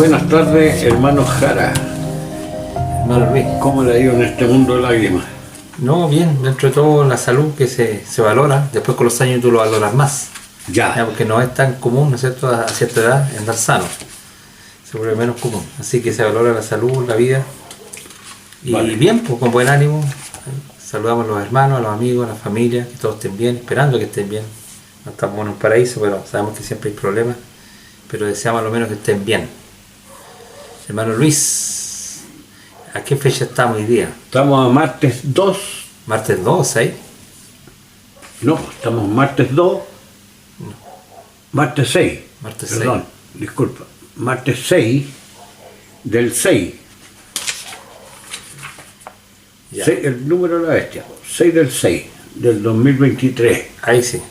Buenas tardes, hermano Jara. Hermano Luis. ¿Cómo le ha ido en este mundo de lágrimas? No, bien, dentro de todo la salud que se valora, después con los años tú lo valoras más. Ya. Porque no es tan común, ¿no es cierto?, a cierta edad andar sano. Se vuelve menos común. Así que se valora la salud, la vida. Y vale. Bien, pues con buen ánimo. Saludamos a los hermanos, a los amigos, a la familia, que todos estén bien, esperando que estén bien. No estamos en un paraíso, pero sabemos que siempre hay problemas. Pero deseamos a lo menos que estén bien. Hermano Luis, ¿a qué fecha estamos hoy día? Estamos a martes 2. ¿Martes 2, ¿eh? No, estamos martes 2. No. Martes 6. Martes Perdón, 6. Disculpa. Martes 6 del 6. Ya. 6, el número de la bestia. 6 del 6 del 2023. Ahí sí.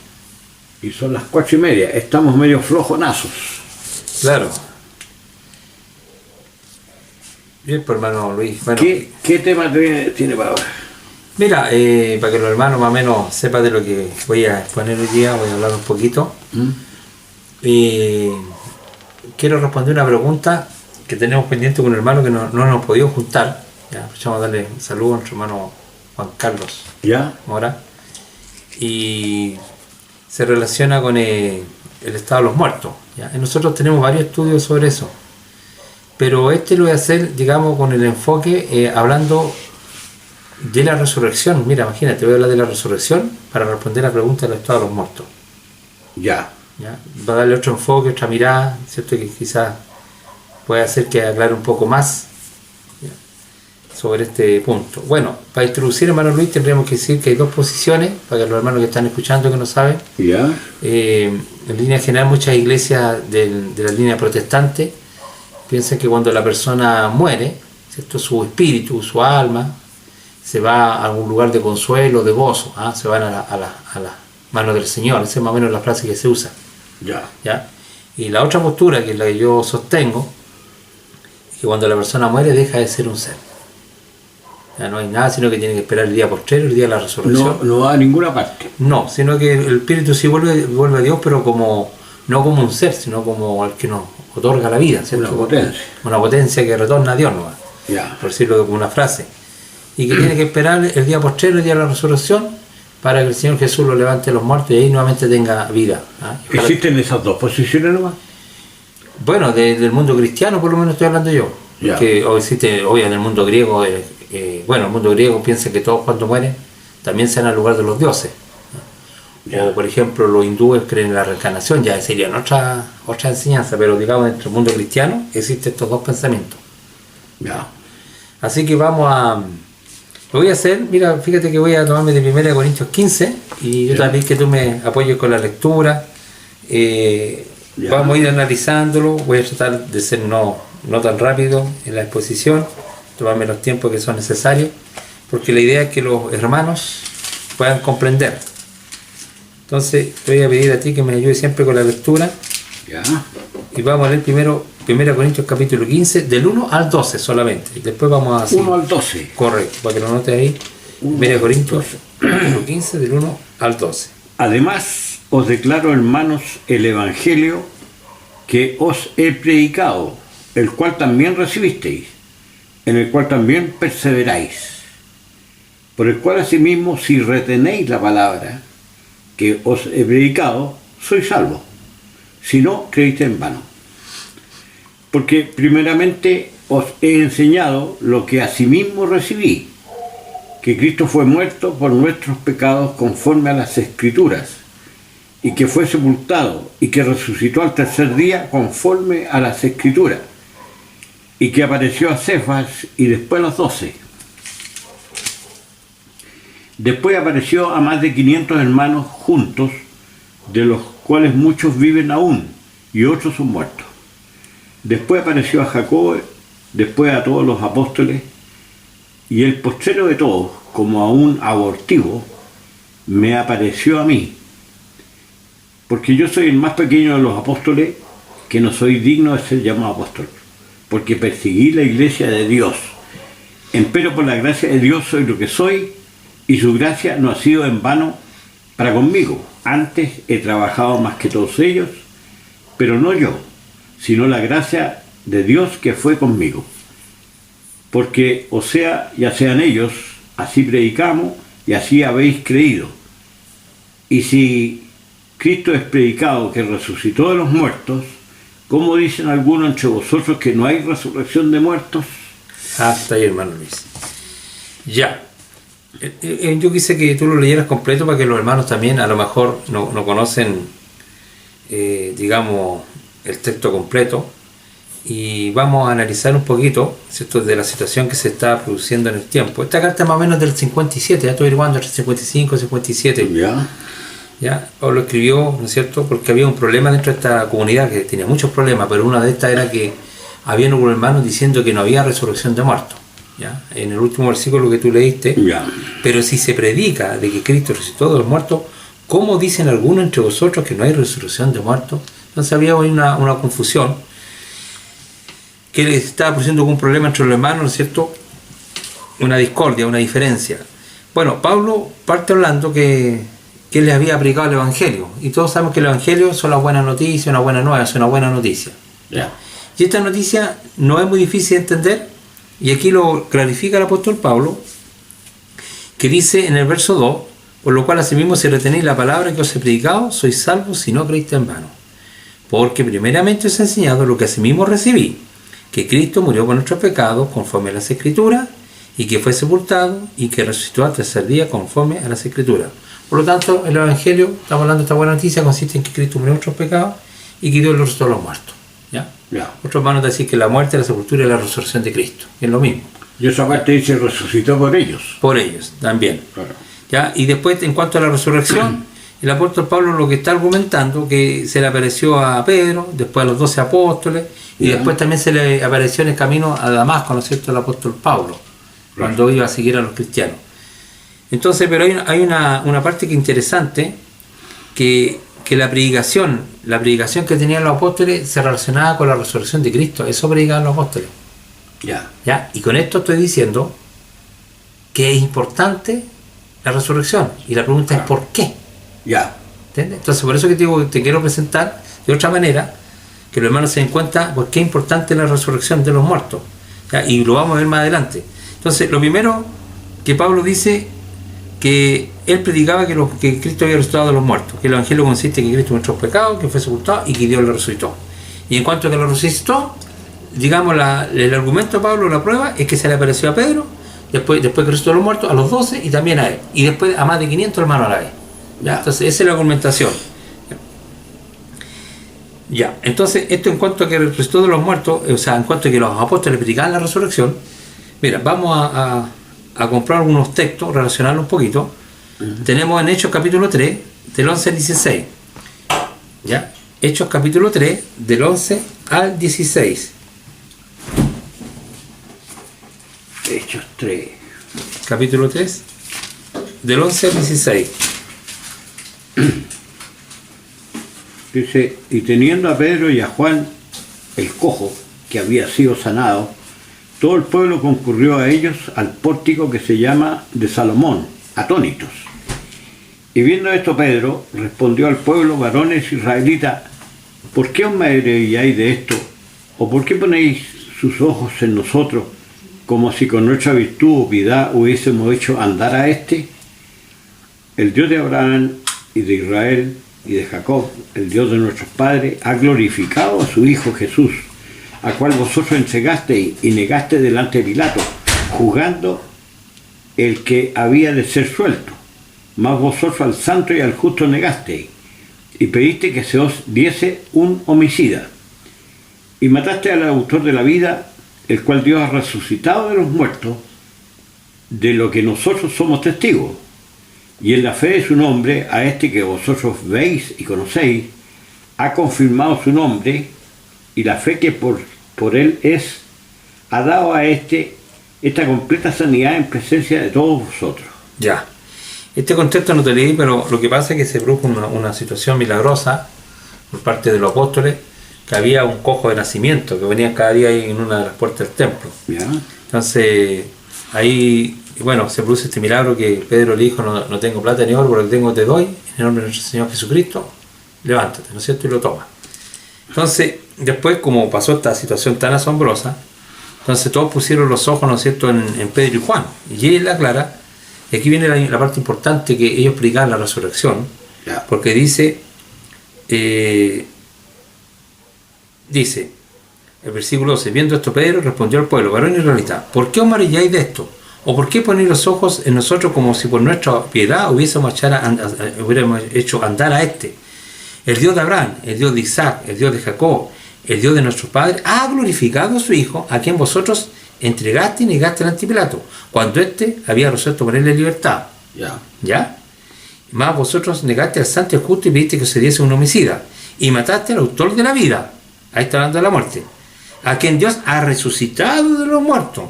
Y son las 4:30. Estamos medio flojonazos. Claro. Bien, pues hermano Luis. Bueno, ¿Qué tema tiene para ahora? mira, para que los hermanos más o menos sepan de lo que voy a exponer hoy día, voy a hablar un poquito. Quiero responder una pregunta que tenemos pendiente con un hermano que no nos hemos podido juntar. Ya, vamos a darle un saludo a nuestro hermano Juan Carlos ¿Ya? Mora. Y se relaciona con el estado de los muertos. ¿Ya? Y nosotros tenemos varios estudios sobre eso. Pero lo voy a hacer, digamos, con el enfoque hablando de la resurrección. Mira, imagínate, voy a hablar de la resurrección para responder la pregunta del estado de los muertos. Ya. ¿Ya? Va a darle otro enfoque, otra mirada, ¿cierto? Que quizás puede hacer que aclare un poco más, ¿ya?, sobre este punto. Bueno, para introducir, hermano Luis, tendríamos que decir que hay dos posiciones, para que los hermanos que están escuchando, que no saben. Ya. En línea general, muchas iglesias de la línea protestante piensan que cuando la persona muere, ¿cierto?, su espíritu, su alma, se va a algún lugar de consuelo, de gozo, ¿ah? Se van a la mano del Señor. Esa es más o menos la frase que se usa. Ya. ¿Ya? Y la otra postura, que es la que yo sostengo, es que cuando la persona muere deja de ser un ser. Ya no hay nada, sino que tiene que esperar el día postrero, el día de la resurrección. No va a ninguna parte. No, sino que el espíritu sí vuelve a Dios, pero no como un ser, sino como el que nos otorga la vida, ¿cierto? Una potencia. Una potencia que retorna a Dios, ¿no? Ya. Por decirlo como una frase. Y que tiene que esperar el día postrero, el día de la resurrección, para que el Señor Jesús lo levante de los muertos y ahí nuevamente tenga vida. ¿Ah? ¿Existen esas dos posiciones nomás? Bueno, del mundo cristiano por lo menos estoy hablando yo. Ya. Que existe, obvio, en el mundo griego, bueno, el mundo griego piensa que todos cuando mueren también se van al lugar de los dioses. Ya. O por ejemplo los hindúes creen en la reencarnación, ya serían otra enseñanza, pero digamos dentro del mundo cristiano existen estos dos pensamientos. Ya. Así que lo voy a hacer, mira, fíjate que voy a tomarme de 1 Corintios 15 y yo también que tú me apoyes con la lectura. Vamos a ir analizándolo, voy a tratar de ser no tan rápido en la exposición, tomarme los tiempos que son necesarios, porque la idea es que los hermanos puedan comprender. Entonces te voy a pedir a ti que me ayudes siempre con la lectura. Ya. Y vamos a leer primero 1 Corintios capítulo 15, del 1 al 12 solamente. Y después vamos a seguir. 1 al 12. Correcto, para que lo notes ahí. 1 Corintios capítulo 15, del 1 al 12. Además, os declaro, hermanos, el Evangelio que os he predicado, el cual también recibisteis, en el cual también perseveráis, por el cual asimismo, si retenéis la palabra que os he predicado, sois salvos, si no creíste en vano. Porque primeramente os he enseñado lo que asimismo recibí, que Cristo fue muerto por nuestros pecados conforme a las Escrituras, y que fue sepultado, y que resucitó al tercer día conforme a las Escrituras, y que apareció a Cefas y después a los 12. Después apareció a más de 500 hermanos juntos, de los cuales muchos viven aún, y otros son muertos. Después apareció a Jacobo, después a todos los apóstoles, y el postrero de todos, como a un abortivo, me apareció a mí, porque yo soy el más pequeño de los apóstoles, que no soy digno de ser llamado apóstol, porque perseguí la iglesia de Dios. Empero por la gracia de Dios soy lo que soy, y su gracia no ha sido en vano para conmigo. Antes he trabajado más que todos ellos, pero no yo, sino la gracia de Dios que fue conmigo. Porque, o sea, ya sean ellos, así predicamos y así habéis creído. Y si Cristo es predicado que resucitó de los muertos, ¿cómo dicen algunos entre vosotros que no hay resurrección de muertos? Hasta ahí, hermano Luis. Ya. Yo quise que tú lo leyeras completo para que los hermanos también a lo mejor no conocen, digamos, el texto completo. Y vamos a analizar un poquito, ¿cierto?, de la situación que se está produciendo en el tiempo. Esta carta es más o menos del 57, ya estoy averiguando, entre 55 y 57. Ya, Pablo escribió, ¿no es cierto?, porque había un problema dentro de esta comunidad que tenía muchos problemas, pero una de estas era que había algunos hermanos diciendo que no había resurrección de muertos. ¿Ya? En el último versículo que tú leíste, pero si se predica de que Cristo resucitó de los muertos, ¿cómo dicen algunos entre vosotros que no hay resurrección de muertos? Entonces había una confusión, que le estaba produciendo algún problema entre los hermanos, ¿no es cierto?, una discordia, una diferencia. Bueno, Pablo parte hablando que él les había aplicado el Evangelio, y todos sabemos que el Evangelio son las buenas noticias, una buena nueva, es una buena noticia. Y esta noticia no es muy difícil de entender, y aquí lo clarifica el apóstol Pablo, que dice en el verso 2, por lo cual asimismo si retenéis la palabra que os he predicado, sois salvos si no creíste en vano. Porque primeramente os he enseñado lo que asimismo recibí, que Cristo murió por nuestros pecados conforme a las Escrituras, y que fue sepultado, y que resucitó al tercer día conforme a las Escrituras. Por lo tanto, el Evangelio, estamos hablando de esta buena noticia, consiste en que Cristo murió por nuestros pecados, y que Dios lo resucitó a los muertos. Otros hermanos decir que la muerte, la sepultura y la resurrección de Cristo, que es lo mismo. Y esa parte dice resucitó por ellos. Por ellos, también. Claro. ¿Ya? Y después, en cuanto a la resurrección, el apóstol Pablo lo que está argumentando, que se le apareció a Pedro, después a los 12 apóstoles, y después también se le apareció en el camino a Damasco, ¿no es cierto?, el apóstol Pablo, cuando iba a seguir a los cristianos. Entonces, pero hay una parte que es interesante, que la predicación que tenían los apóstoles se relacionaba con la resurrección de Cristo. Eso predicaban los apóstoles. ¿Ya? Y con esto estoy diciendo que es importante la resurrección. Y la pregunta es ¿por qué? ¿Entiendes? Entonces, por eso que te quiero presentar de otra manera, que los hermanos se den cuenta por qué es importante la resurrección de los muertos. ¿Ya? Y lo vamos a ver más adelante. Entonces, lo primero que Pablo dice, que él predicaba que Cristo había resucitado de los muertos, que el Evangelio consiste en que Cristo nuestros pecados, que fue sepultado y que Dios lo resucitó. Y en cuanto a que lo resucitó, digamos, el argumento de Pablo, la prueba, es que se le apareció a Pedro, después que resucitó de los muertos, a los 12 y también a él, y después a más de 500 hermanos a la vez. ¿Ya? Entonces, esa es la argumentación. Ya, entonces, esto en cuanto a que resucitó de los muertos, o sea, en cuanto a que los apóstoles predicaban la resurrección, mira, vamos a comprar algunos textos, relacionarlos un poquito. Tenemos en Hechos capítulo 3, del 11 al 16. ¿Ya? Hechos capítulo 3, del 11 al 16. Hechos 3. Capítulo 3, del 11 al 16. Dice, y teniendo a Pedro y a Juan, el cojo, que había sido sanado, todo el pueblo concurrió a ellos al pórtico que se llama de Salomón, atónitos. Y viendo esto Pedro, respondió al pueblo: varones israelitas, ¿por qué os maravilláis de esto? ¿O por qué ponéis sus ojos en nosotros, como si con nuestra virtud o piedad hubiésemos hecho andar a este? El Dios de Abraham y de Israel y de Jacob, el Dios de nuestros padres, ha glorificado a su Hijo Jesús, a cual vosotros entregasteis y negaste delante de Pilato, juzgando el que había de ser suelto. Mas vosotros al santo y al justo negasteis, y pediste que se os diese un homicida. Y mataste al autor de la vida, el cual Dios ha resucitado de los muertos, de lo que nosotros somos testigos. Y en la fe de su nombre, a este que vosotros veis y conocéis, ha confirmado su nombre, y la fe que por él ha dado a esta completa sanidad en presencia de todos vosotros. Ya. Este contexto no te leí, pero lo que pasa es que se produjo una situación milagrosa por parte de los apóstoles, que había un cojo de nacimiento que venía cada día ahí en una de las puertas del templo. ¿Ya? Entonces, ahí, bueno, se produce este milagro que Pedro le dijo: no tengo plata ni oro, pero lo que tengo te doy, en el nombre de nuestro Señor Jesucristo, levántate, ¿no es cierto? Y lo toma. Entonces, después, como pasó esta situación tan asombrosa, entonces todos pusieron los ojos, ¿no es cierto?, en Pedro y Juan. Y él aclara, y aquí viene la parte importante, que ellos predicaban la resurrección, porque dice, el versículo 12, viendo esto Pedro respondió al pueblo, varón israelita, ¿por qué os maravilláis de esto? ¿O por qué ponéis los ojos en nosotros como si por nuestra piedad hubiéramos hecho andar a este? El Dios de Abraham, el Dios de Isaac, el Dios de Jacob, el Dios de nuestros padres, ha glorificado a su Hijo, a quien vosotros entregaste y negaste al Pilato, cuando éste había resuelto ponerle libertad. ¿Ya? Más vosotros negaste al santo y justo y pediste que se diese un homicida, y mataste al autor de la vida. Ahí está hablando de la muerte. A quien Dios ha resucitado de los muertos,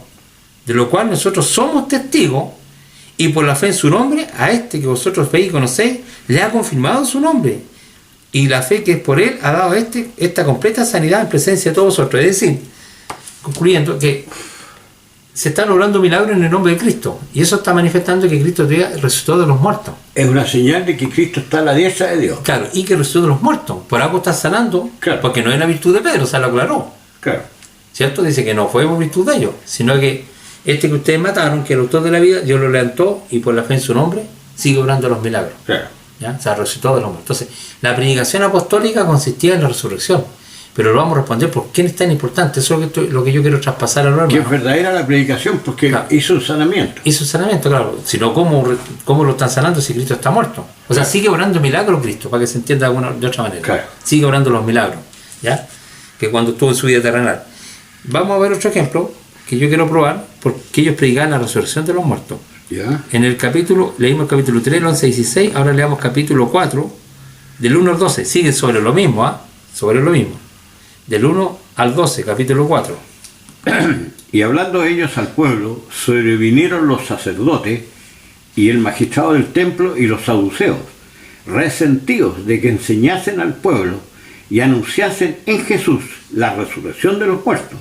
de lo cual nosotros somos testigos, y por la fe en su nombre, a este que vosotros veis y conocéis, le ha confirmado su nombre. Y la fe que es por él ha dado esta completa sanidad en presencia de todos vosotros. Es decir, concluyendo, que se están logrando milagros en el nombre de Cristo. Y eso está manifestando que Cristo resucitó de los muertos. Es una señal de que Cristo está a la diestra de Dios. Claro, y que resucitó de los muertos. Por algo está sanando, claro, porque no es la virtud de Pedro, se lo aclaró. Claro. ¿Cierto? Dice que no fue por virtud de ellos, sino que que ustedes mataron, que el autor de la vida, Dios lo levantó y por la fe en su nombre sigue obrando los milagros. Claro. ¿Ya? O sea, resucitó de los muertos. Entonces, la predicación apostólica consistía en la resurrección. Pero lo vamos a responder por qué es tan importante. Eso es lo que yo quiero traspasar a los hermanos. Que es verdadera la predicación, porque claro, hizo un sanamiento. Hizo un sanamiento, claro. Si no, ¿cómo lo están sanando si Cristo está muerto? O sea, sigue obrando milagros Cristo, para que se entienda de otra manera. Claro. Sigue obrando los milagros, ¿ya? Que cuando estuvo en su vida terrenal. Vamos a ver otro ejemplo que yo quiero probar, porque ellos predicaban la resurrección de los muertos. ¿Ya? En el capítulo, leímos el capítulo 3, el 11 y 16, ahora leamos capítulo 4, del 1 al 12. Sigue sobre lo mismo, sobre lo mismo. Del 1 al 12, capítulo 4. Y hablando ellos al pueblo, sobrevinieron los sacerdotes y el magistrado del templo y los saduceos, resentidos de que enseñasen al pueblo y anunciasen en Jesús la resurrección de los muertos.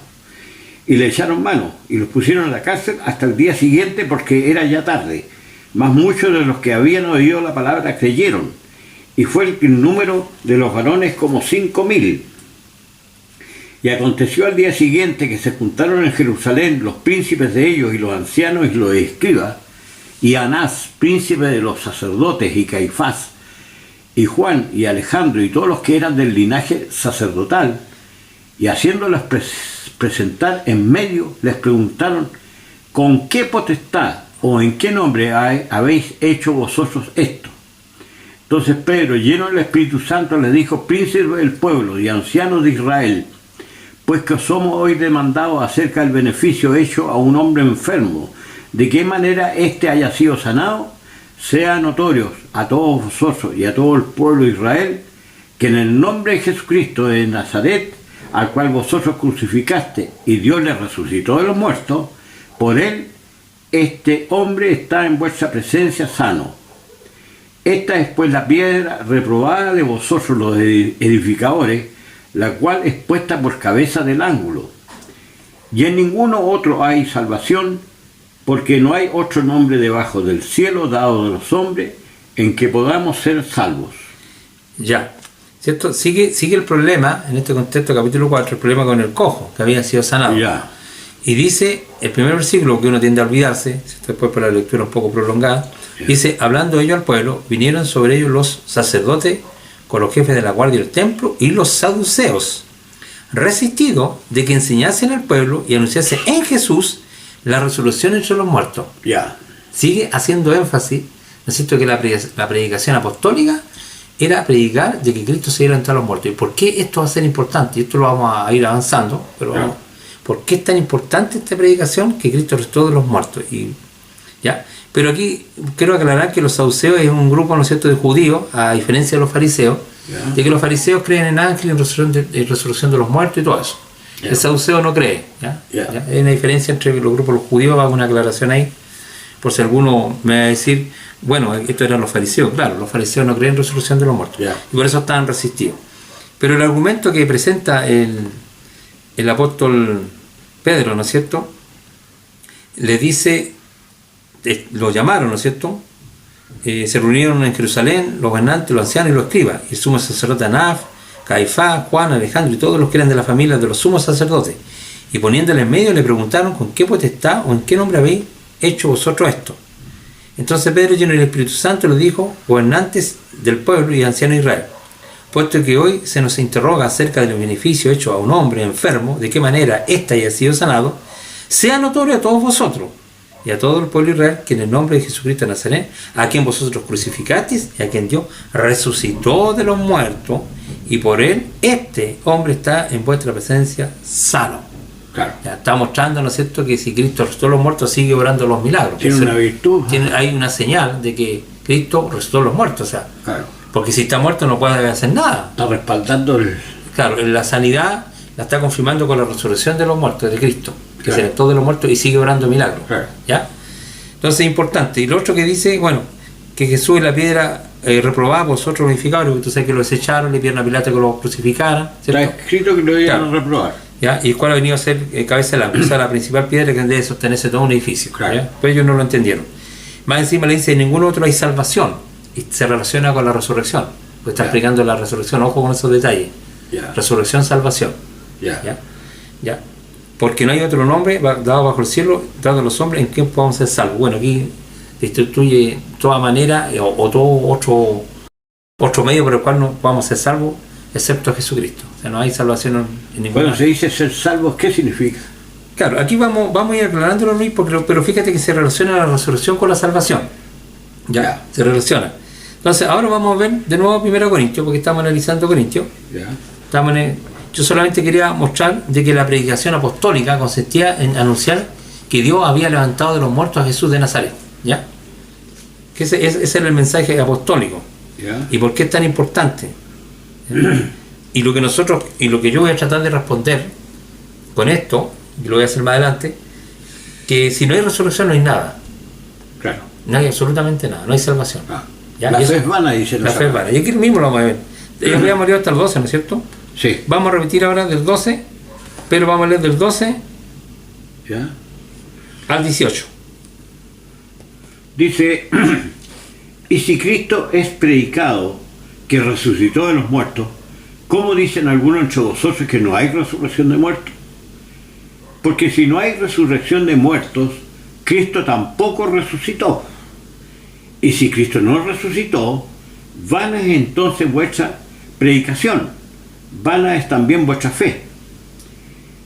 Y le echaron mano y los pusieron en la cárcel hasta el día siguiente, porque era ya tarde. Mas muchos de los que habían oído la palabra creyeron, y fue el número de los varones como 5,000. Y aconteció al día siguiente que se juntaron en Jerusalén los príncipes de ellos y los ancianos y los escribas, y Anás, príncipe de los sacerdotes, y Caifás, y Juan, y Alejandro, y todos los que eran del linaje sacerdotal, y haciéndolas presentar en medio, les preguntaron: ¿con qué potestad o en qué nombre habéis hecho vosotros esto? Entonces Pedro, lleno del Espíritu Santo, les dijo: príncipes del pueblo y ancianos de Israel, pues que os somos hoy demandados acerca del beneficio hecho a un hombre enfermo, de qué manera éste haya sido sanado, sea notorio a todos vosotros y a todo el pueblo de Israel, que en el nombre de Jesucristo de Nazaret, al cual vosotros crucificaste y Dios le resucitó de los muertos, por él este hombre está en vuestra presencia sano. Esta es pues la piedra reprobada de vosotros los edificadores, la cual es puesta por cabeza del ángulo. Y en ninguno otro hay salvación, porque no hay otro nombre debajo del cielo dado a los hombres en que podamos ser salvos. Ya, ¿cierto? Sigue el problema, en este contexto, capítulo 4, el problema con el cojo, que había sido sanado. Ya. Y dice, el primer versículo, que uno tiende a olvidarse, después por la lectura un poco prolongada, dice: hablando ellos al pueblo, vinieron sobre ellos los sacerdotes con los jefes de la guardia del templo y los saduceos, resistidos de que enseñasen al pueblo y anunciasen en Jesús la resurrección entre los muertos. Ya. Sigue haciendo énfasis, necesito que la predicación apostólica era predicar de que Cristo se iba a entrar a los muertos. ¿Y por qué esto va a ser importante? Y esto lo vamos a ir avanzando, pero vamos, ¿por qué es tan importante esta predicación? Que Cristo resucitó de los muertos. ¿Ya? Pero aquí quiero aclarar que los saduceos es un grupo, ¿no es cierto?, de judíos, a diferencia de los fariseos, de que los fariseos creen en ángeles, en resurrección de los muertos y todo eso. El saduceo no cree. ¿Ya? Hay una diferencia entre los grupos, los judíos. Hago una aclaración ahí, por si alguno me va a decir: bueno, estos eran los fariseos. Claro, los fariseos no creen en resurrección de los muertos, y por eso estaban resistidos. Pero el argumento que presenta el apóstol Pedro, ¿no es cierto?, le dice, lo llamaron, ¿no es cierto?, se reunieron en Jerusalén los gobernantes, los ancianos y los escribas, y el sumo sacerdote Anás, Caifás, Juan, Alejandro y todos los que eran de la familia de los sumos sacerdotes. Y poniéndole en medio le preguntaron con qué potestad o en qué nombre habéis hecho vosotros esto. Entonces Pedro, lleno del Espíritu Santo, le dijo: gobernantes del pueblo y ancianos de Israel, puesto que hoy se nos interroga acerca de los beneficios hechos a un hombre enfermo, de qué manera éste haya sido sanado, sea notorio a todos vosotros y a todo el pueblo de Israel que en el nombre de Jesucristo de Nazaret, a quien vosotros crucificasteis y a quien Dios resucitó de los muertos, y por él este hombre está en vuestra presencia sano. Claro. Ya está mostrando, ¿no es cierto?, que si Cristo resucitó a los muertos, sigue obrando los milagros. Tiene una virtud. Hay una señal de que Cristo resucitó a los muertos, o sea, Claro. porque si está muerto no puede hacer nada. Está respaldando el... Claro, la sanidad la está confirmando con la resurrección de los muertos, de Cristo, que Claro. se levantó de los muertos y sigue obrando milagros. Claro. ¿Ya? Entonces es importante. Y lo otro que dice, bueno, que Jesús es la piedra reprobada por vosotros los edificadores, porque tú sabes que lo desecharon, le pidieron a Pilato que lo crucificaran, ¿cierto? Está escrito que lo iban Claro. a reprobar. ¿Ya? Y el cual ha venido a ser cabeza de lámpara, o sea, la principal piedra que debe sostenerse todo un edificio. Claro. ¿Ya? Pero ellos no lo entendieron. Más encima le dice: en ningún otro hay salvación, y se relaciona con la resurrección, pues está Ya. explicando la resurrección. Ojo con esos detalles. Ya. Resurrección, salvación. Ya. ¿Ya? ¿Ya? Porque no hay otro nombre dado bajo el cielo, dado a los hombres, en quien podamos ser salvos. Bueno, aquí instituye toda manera o todo otro medio por el cual no podamos ser salvos, excepto a Jesucristo. O sea, no hay salvación en ninguna. Cuando se dice ser salvos, ¿qué significa? Claro, aquí vamos a ir aclarándolo, Luis, pero fíjate que se relaciona la resurrección con la salvación. Ya. Se relaciona. Entonces, ahora vamos a ver de nuevo 1 Corintios, porque estamos analizando Corintios. Ya. Yo solamente quería mostrar de que la predicación apostólica consistía en anunciar que Dios había levantado de los muertos a Jesús de Nazaret. ¿Ya? Que ese era el mensaje apostólico. Ya. ¿Y por qué es tan importante? Y lo que yo voy a tratar de responder con esto, y lo voy a hacer más adelante, que si no hay resurrección no hay nada. Claro. No hay absolutamente nada, no hay salvación. Ah. ¿Ya? La Y eso- fe es vana, dice La fe es vana. Y aquí mismo lo vamos a ver. Ellos habían morido hasta el 12, ¿no es cierto? Sí. Vamos a repetir ahora del 12, pero vamos a leer del 12 Ya. al 18. Dice, y si Cristo es predicado que resucitó de los muertos, ¿cómo dicen algunos entre vosotros que no hay resurrección de muertos? Porque si no hay resurrección de muertos, Cristo tampoco resucitó. Y si Cristo no resucitó, vana es entonces vuestra predicación, vana es también vuestra fe.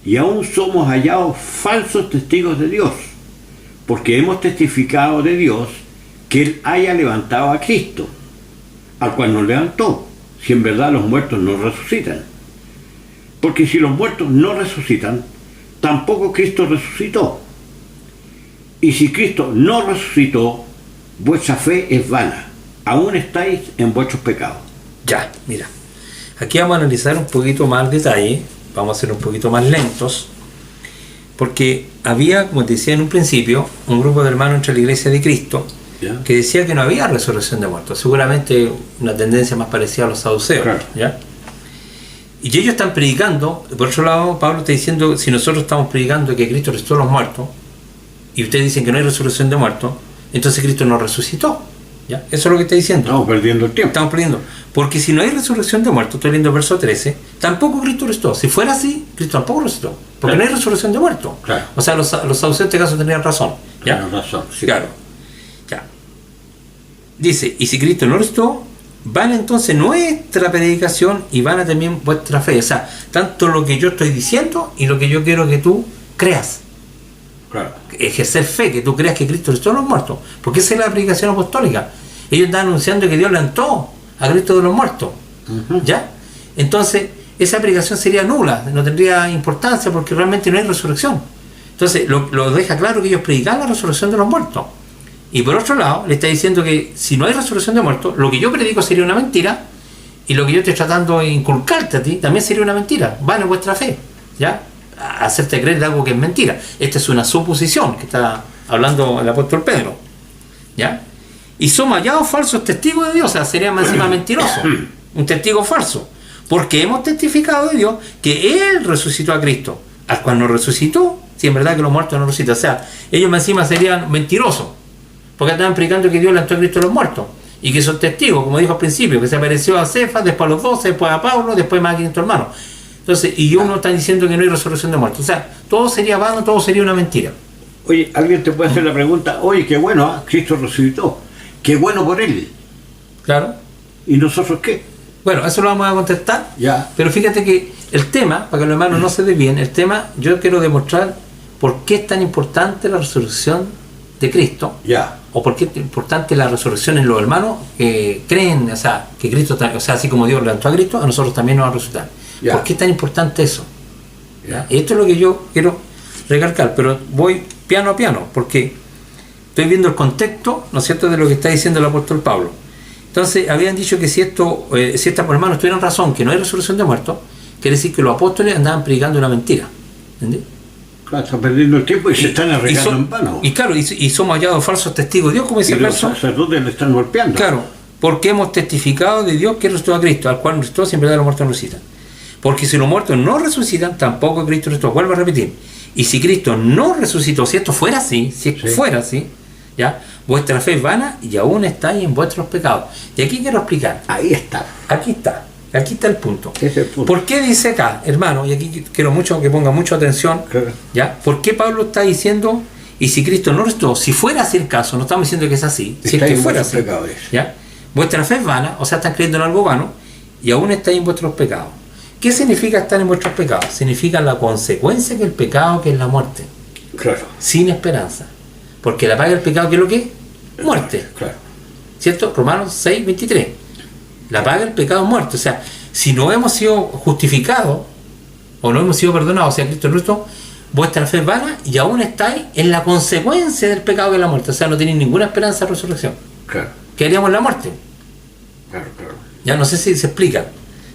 Y aún somos hallados falsos testigos de Dios, porque hemos testificado de Dios que Él haya levantado a Cristo, al cual nos levantó, si en verdad los muertos no resucitan. Porque si los muertos no resucitan, tampoco Cristo resucitó. Y si Cristo no resucitó, vuestra fe es vana, aún estáis en vuestros pecados. Ya, mira. Aquí vamos a analizar un poquito más el detalle, vamos a ser un poquito más lentos, porque había, como te decía en un principio, un grupo de hermanos entre la Iglesia de Cristo ¿Ya? que decía que no había resurrección de muertos. Seguramente una tendencia más parecida a los saduceos. Claro. ¿Ya? Y ellos están predicando, por otro lado, Pablo está diciendo, si nosotros estamos predicando que Cristo resucitó a los muertos, y ustedes dicen que no hay resurrección de muertos, entonces Cristo no resucitó. ¿Ya? Eso es lo que está diciendo. Estamos perdiendo el tiempo. Estamos perdiendo. Porque si no hay resurrección de muertos, estoy leyendo el verso 13, tampoco Cristo resucitó. Si fuera así, Cristo tampoco resucitó. Porque Claro. no hay resurrección de muertos. Claro. O sea, los saduceos en este caso tenían razón. ¿Ya? Tienes razón, sí. Claro. Ya. Dice, y si Cristo no resucitó, van entonces nuestra predicación y van a también vuestra fe. O sea, tanto lo que yo estoy diciendo y lo que yo quiero que tú creas. Claro. Ejercer fe, que tú creas que Cristo resucitó a los muertos, porque esa es la predicación apostólica. Ellos están anunciando que Dios levantó a Cristo de los muertos. ¿Ya? Entonces, esa predicación sería nula, no tendría importancia porque realmente no hay resurrección. Entonces, lo deja claro que ellos predican la resurrección de los muertos. Y por otro lado, le está diciendo que si no hay resurrección de muertos, lo que yo predico sería una mentira, y lo que yo estoy tratando de inculcarte a ti también sería una mentira. Van en vuestra fe, ¿ya? A hacerte creer de algo que es mentira. Esta es una suposición que está hablando el apóstol Pedro, ¿ya? Y somos hallados falsos testigos de Dios, o sea, sería más encima mentiroso, un testigo falso, porque hemos testificado de Dios que Él resucitó a Cristo, al cual no resucitó, si en verdad que los muertos no resucitan. O sea, ellos más encima serían mentirosos, porque estaban predicando que Dios levantó a Cristo de los muertos, y que son testigos, como dijo al principio, que se apareció a Cefas, después a los 12, después a Pablo, después más a 500 hermanos. Entonces, y uno está diciendo que no hay resurrección de muertos. O sea, todo sería vano, todo sería una mentira. Oye, alguien te puede hacer la pregunta, oye, qué bueno, Cristo resucitó, qué bueno por él. Claro. ¿Y nosotros qué? Bueno, eso lo vamos a contestar. Ya. Pero fíjate que el tema, para que los hermanos no se desvíen, el tema, yo quiero demostrar por qué es tan importante la resurrección de Cristo. Ya. O por qué es importante la resurrección en los hermanos que creen, o sea, que Cristo, o sea, así como Dios levantó a Cristo, a nosotros también nos va a resucitar. Ya. ¿Por qué es tan importante eso? Ya. Y esto es lo que yo quiero recalcar, pero voy piano a piano, porque estoy viendo el contexto, ¿no es cierto?, de lo que está diciendo el apóstol Pablo. Entonces, habían dicho que si estos hermanos tuvieran razón, que no hay resurrección de muertos, quiere decir que los apóstoles andaban predicando una mentira. ¿Entendés? Claro, están perdiendo el tiempo y se están arreglando en vano. Y claro, y somos hallados falsos testigos de Dios, como dice Y el los verso. sacerdotes le están golpeando. Claro, porque hemos testificado de Dios que resucitó a Cristo, al cual resucitó siempre de los muertos no resucitan. Porque si los muertos no resucitan, tampoco Cristo resucitó. Vuelvo a repetir. Y si Cristo no resucitó, si esto fuera así, ¿ya? Vuestra fe es vana y aún estáis en vuestros pecados. Y aquí quiero explicar. Ahí está. Aquí está el punto. Ese es el punto. ¿Por qué dice acá, hermano? Y aquí quiero mucho que ponga mucha atención. Claro. ¿Ya? ¿Por qué Pablo está diciendo, y si Cristo no resucitó, si fuera así el caso, no estamos diciendo que es así, si es Estáis que en fuera vuestros así, pecados. ¿ya? Vuestra fe es vana, o sea, están creyendo en algo vano, y aún estáis en vuestros pecados. ¿Qué significa estar en vuestros pecados? Significa la consecuencia que el pecado, que es la muerte. Claro. Sin esperanza. Porque la paga del pecado, ¿qué es lo que es? Muerte. Claro. ¿Cierto? Romanos 6:23. La paga del pecado es muerte. O sea, si no hemos sido justificados o no hemos sido perdonados, o sea, Cristo nuestro, vuestra fe es vana y aún estáis en la consecuencia del pecado que es la muerte. O sea, no tenéis ninguna esperanza de resurrección. Claro. ¿Qué haríamos en la muerte? Claro, claro. Ya no sé si se explica.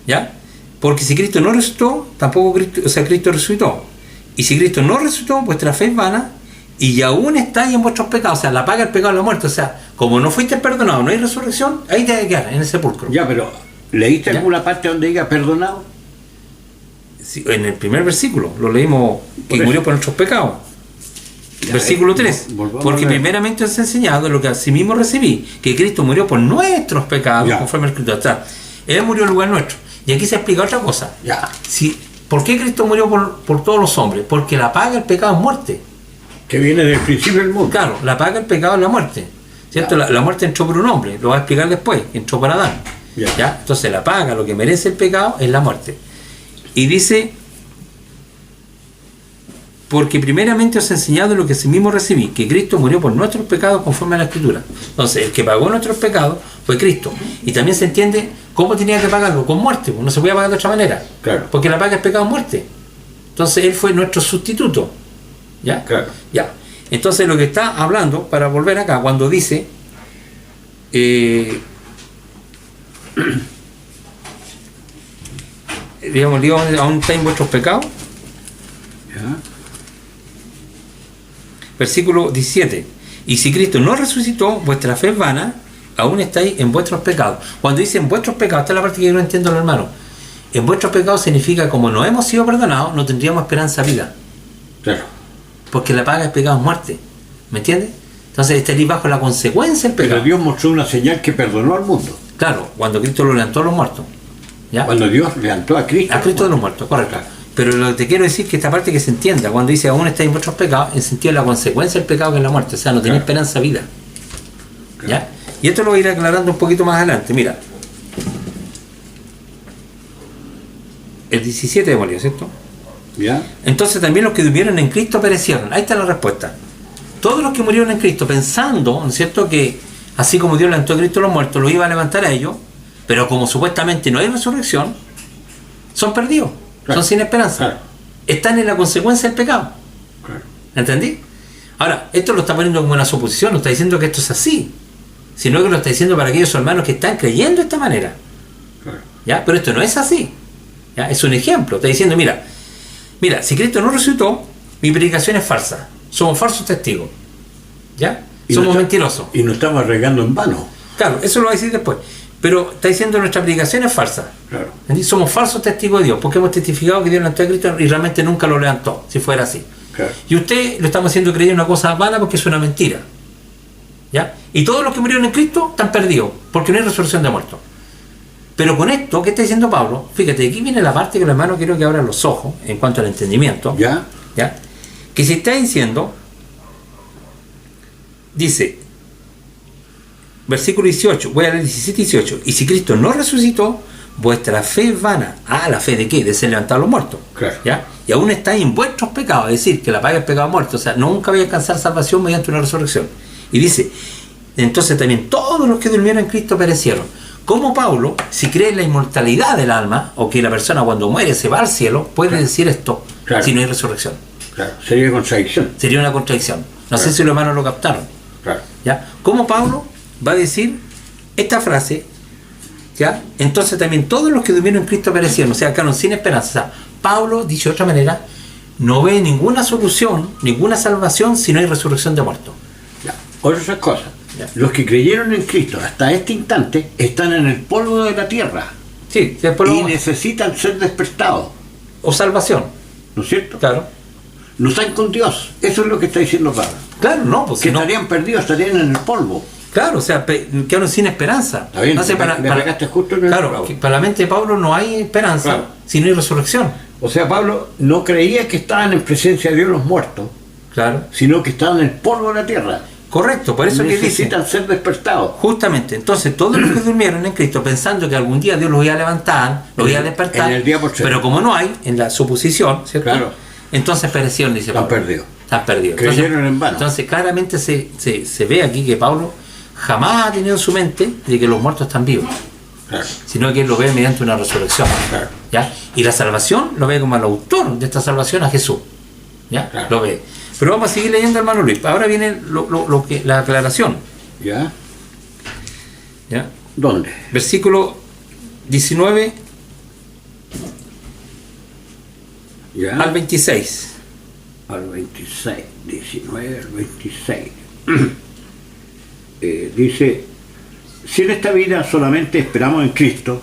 ¿Ya? Porque si Cristo no resucitó, tampoco Cristo, o sea, Cristo resucitó. Y si Cristo no resucitó, vuestra fe es vana y aún estáis en vuestros pecados. O sea, la paga del pecado es la muerte. O sea, como no fuiste perdonado, no hay resurrección, ahí te hay que quedar, en el sepulcro. Ya, pero ¿leíste Ya. alguna parte donde diga perdonado? Sí, en el primer versículo lo leímos, que Por murió eso. por nuestros pecados. Ya, Versículo 3. volvamos Porque a leer. primeramente os he enseñado lo que asimismo recibí, que Cristo murió por nuestros pecados, Ya. conforme al Escrito. O sea, Él murió en lugar nuestro. Y aquí se explica otra cosa. Ya. ¿Por qué Cristo murió por todos los hombres? Porque la paga del pecado es muerte. Que viene del principio del mundo. Claro, la paga del pecado es la muerte. ¿Cierto? Ya. La muerte entró por un hombre, lo va a explicar después, entró por Adán. Ya. ¿Ya? Entonces la paga, lo que merece el pecado, es la muerte. Y dice, porque primeramente os he enseñado lo que sí mismo recibí, que Cristo murió por nuestros pecados conforme a la Escritura. Entonces, el que pagó nuestros pecados fue Cristo. Y también se entiende cómo tenía que pagarlo, con muerte, pues no se podía pagar de otra manera. Claro. Porque la paga es pecado, muerte. Entonces, Él fue nuestro sustituto. ¿Ya? Claro. Ya. Entonces, lo que está hablando, para volver acá, cuando dice, digamos, aún está en vuestros pecados. Ya. Versículo 17. Y si Cristo no resucitó, vuestra fe es vana, aún estáis en vuestros pecados. Cuando dice en vuestros pecados, esta es la parte que yo no entiendo, hermano. En vuestros pecados significa, como no hemos sido perdonados, no tendríamos esperanza de vida. Claro. Porque la paga del pecado es muerte. ¿Me entiendes? Entonces estaréis bajo la consecuencia del pecado. Pero Dios mostró una señal que perdonó al mundo. Claro, cuando Cristo lo levantó a los muertos. ¿Ya? Cuando Dios levantó a Cristo. A Cristo de los muertos, correcto. Claro. Pero lo que te quiero decir es que esta parte que se entienda, cuando dice aún estáis en vuestros pecados, en sentido de la consecuencia del pecado que es la muerte. O sea, no tenéis Claro. esperanza de vida. Claro. ¿Ya? Y esto lo voy a ir aclarando un poquito más adelante. Mira. El 17 demonios, ¿cierto? ¿Ya? Entonces también los que durmieron en Cristo perecieron. Ahí está la respuesta. Todos los que murieron en Cristo pensando, ¿no es cierto?, que así como Dios levantó a Cristo a los muertos, los iba a levantar a ellos, pero como supuestamente no hay resurrección, son perdidos, Claro. son sin esperanza. Claro. Están en la consecuencia del pecado. Claro. ¿Entendí? Ahora, esto lo está poniendo como una suposición, no está diciendo que esto es así, sino que lo está diciendo para aquellos hermanos que están creyendo de esta manera. Claro. ¿Ya? Pero esto no es así. ¿Ya? Es un ejemplo. Está diciendo, mira, si Cristo no resucitó, mi predicación es falsa. Somos falsos testigos. ¿Ya? Y Somos no está- mentirosos. Y nos estamos arriesgando en vano. Claro, eso lo va a decir después. Pero está diciendo nuestra predicación es falsa. Claro. ¿Entendí? Somos falsos testigos de Dios, porque hemos testificado que Dios levantó a Cristo y realmente nunca lo levantó, si fuera así. Claro. Y usted lo estamos haciendo creer una cosa vana porque es una mentira. ¿Ya? Y todos los que murieron en Cristo están perdidos, porque no hay resurrección de muertos. Pero con esto, ¿qué está diciendo Pablo? Fíjate, aquí viene la parte que los hermanos quiero que abran los ojos en cuanto al entendimiento. ¿Ya? ¿Ya? Que se está diciendo, dice, versículo 18, voy a leer 17 y 18, y si Cristo no resucitó, vuestra fe es vana. Ah, ¿la fe de qué? De ser levantado a los muertos. Claro. ¿Ya? Y aún estáis en vuestros pecados, es decir, que la paga es pecado muerto, o sea, nunca vais a alcanzar salvación mediante una resurrección. Y dice, entonces también todos los que durmieron en Cristo perecieron. Como Pablo, si cree en la inmortalidad del alma, o que la persona cuando muere se va al cielo, puede decir esto, si no hay resurrección. Claro, sería contradicción. Sería una contradicción. No sé si los hermanos lo captaron. Claro. ¿Ya? Como Pablo va a decir esta frase, ¿ya? Entonces también todos los que durmieron en Cristo perecieron, o sea, quedaron sin esperanza. O sea, Pablo, dicho de otra manera, no ve ninguna solución, ninguna salvación si no hay resurrección de muertos. Ya. Otra cosa. Ya. Los que creyeron en Cristo hasta este instante están en el polvo de la tierra Sí, después y necesitan ser despertados, o salvación, ¿no es cierto? claro. No están con Dios. Eso es lo que está diciendo Pablo. Claro, no, porque Que no. estarían perdidos, estarían en el polvo. Claro, o sea, quedaron sin esperanza. Está bien, Entonces, le pegaste justo en el claro, clavo. que para la mente de Pablo no hay esperanza Claro. si no hay resurrección. O sea, Pablo no creía que estaban en presencia de Dios los muertos, Claro. sino que estaban en el polvo de la tierra. Correcto, por eso que dice. Necesitan ser despertados. Justamente, entonces todos los que durmieron en Cristo pensando que algún día Dios los iba a levantar, los iba a despertar, En el día postrero. pero como no hay, en la suposición, ¿cierto? Claro. Entonces perecieron, dice Están Pablo. perdidos. Están perdidos. Creyeron en vano. Entonces claramente se ve aquí que Pablo jamás ha tenido en su mente de que los muertos están vivos, Claro. sino que él lo ve mediante una resurrección. Claro. ¿Ya? Y la salvación lo ve como el autor de esta salvación, a Jesús. ¿Ya? Claro. Lo ve. Pero vamos a seguir leyendo, hermano Luis. Ahora viene la aclaración. ¿Ya? ¿Ya? ¿Dónde? Versículo 19 ¿Ya? al 26. Al 26. 19 al 26. Dice, si en esta vida solamente esperamos en Cristo,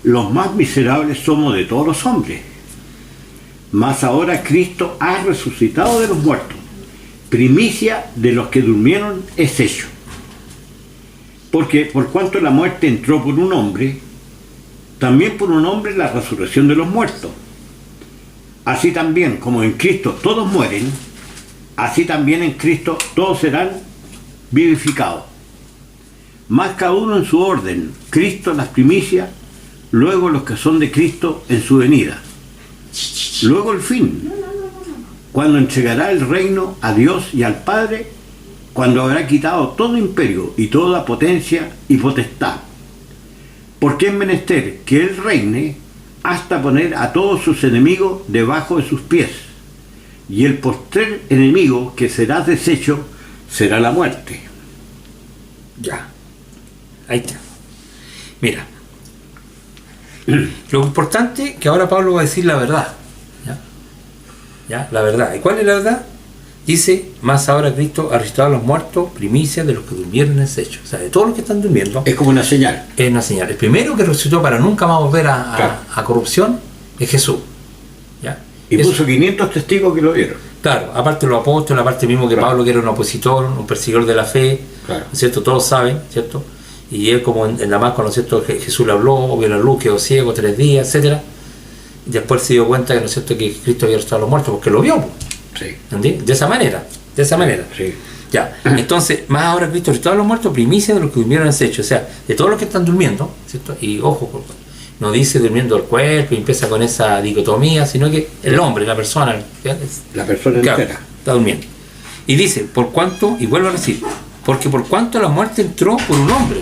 los más miserables somos de todos los hombres. Mas ahora Cristo ha resucitado de los muertos. Primicia de los que durmieron es hecho. Porque por cuanto la muerte entró por un hombre, también por un hombre la resurrección de los muertos. Así también como en Cristo todos mueren, así también en Cristo todos serán vivificados. Mas cada uno en su orden, Cristo las primicias, luego los que son de Cristo en su venida. Luego el fin, cuando entregará el reino a Dios y al Padre, cuando habrá quitado todo imperio y toda potencia y potestad. Porque es menester que Él reine hasta poner a todos sus enemigos debajo de sus pies. Y el postrer enemigo que será deshecho será la muerte. Ya. Ahí está. Mira. Lo importante que ahora Pablo va a decir la verdad. ¿Ya? ¿Ya? La verdad. ¿Y cuál es la verdad? Dice, más ahora Cristo ha resucitado a los muertos, primicia de los que durmieron en ese hecho. O sea, de todos los que están durmiendo. Es como una señal. Es una señal. El primero que resucitó para nunca más volver Claro. a corrupción es Jesús. ¿Ya? Y Eso- puso 500 testigos que lo vieron. Claro, aparte de los apóstoles, aparte mismo que Claro. Pablo, que era un opositor, un perseguidor de la fe, Claro. ¿cierto? Todos saben, ¿cierto? Y él, como en Damasco, ¿no es cierto? Jesús le habló, vio la luz, quedó ciego 3 días, etcétera. Y después se dio cuenta que, ¿no es cierto?, que Cristo había resucitado a los muertos, porque lo vio, Sí. ¿entendés? De esa manera, de esa manera. Sí. Ya, entonces, más ahora Cristo resucitado a los muertos, primicia de los que durmieron en ese hecho, o sea, de todos los que están durmiendo, ¿cierto? Y ojo, no dice durmiendo el cuerpo y empieza con esa dicotomía, sino que el hombre, la persona, La persona claro, entera. está durmiendo. Y dice, por cuanto, y vuelvo a decir, porque por cuanto la muerte entró por un hombre,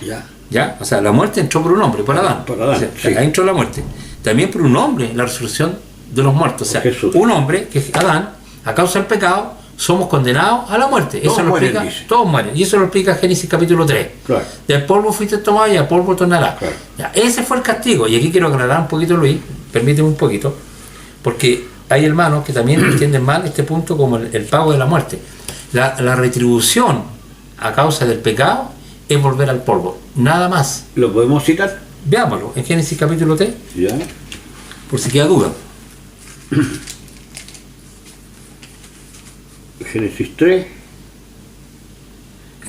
Ya. ¿ya? O sea, la muerte entró por un hombre, por Adán. Por Adán, O sea, sí. ahí entró la muerte. También por un hombre, la resurrección de los muertos. O sea, Por Jesús. un hombre, que es Adán, a causa del pecado, somos condenados a la muerte. Todos Eso lo mueren, explica, dice. todos mueren. Y eso lo explica Génesis capítulo 3. Claro. Del polvo fuiste tomado y al polvo tornarás. Claro. Ya, ese fue el castigo. Y aquí quiero aclarar un poquito, Luis, permíteme un poquito, porque hay hermanos que también entienden mal este punto como el pago de la muerte. La retribución a causa del pecado es volver al polvo, nada más. ¿Lo podemos citar? Veámoslo en Génesis capítulo 3, Ya. por si queda duda. Génesis 3.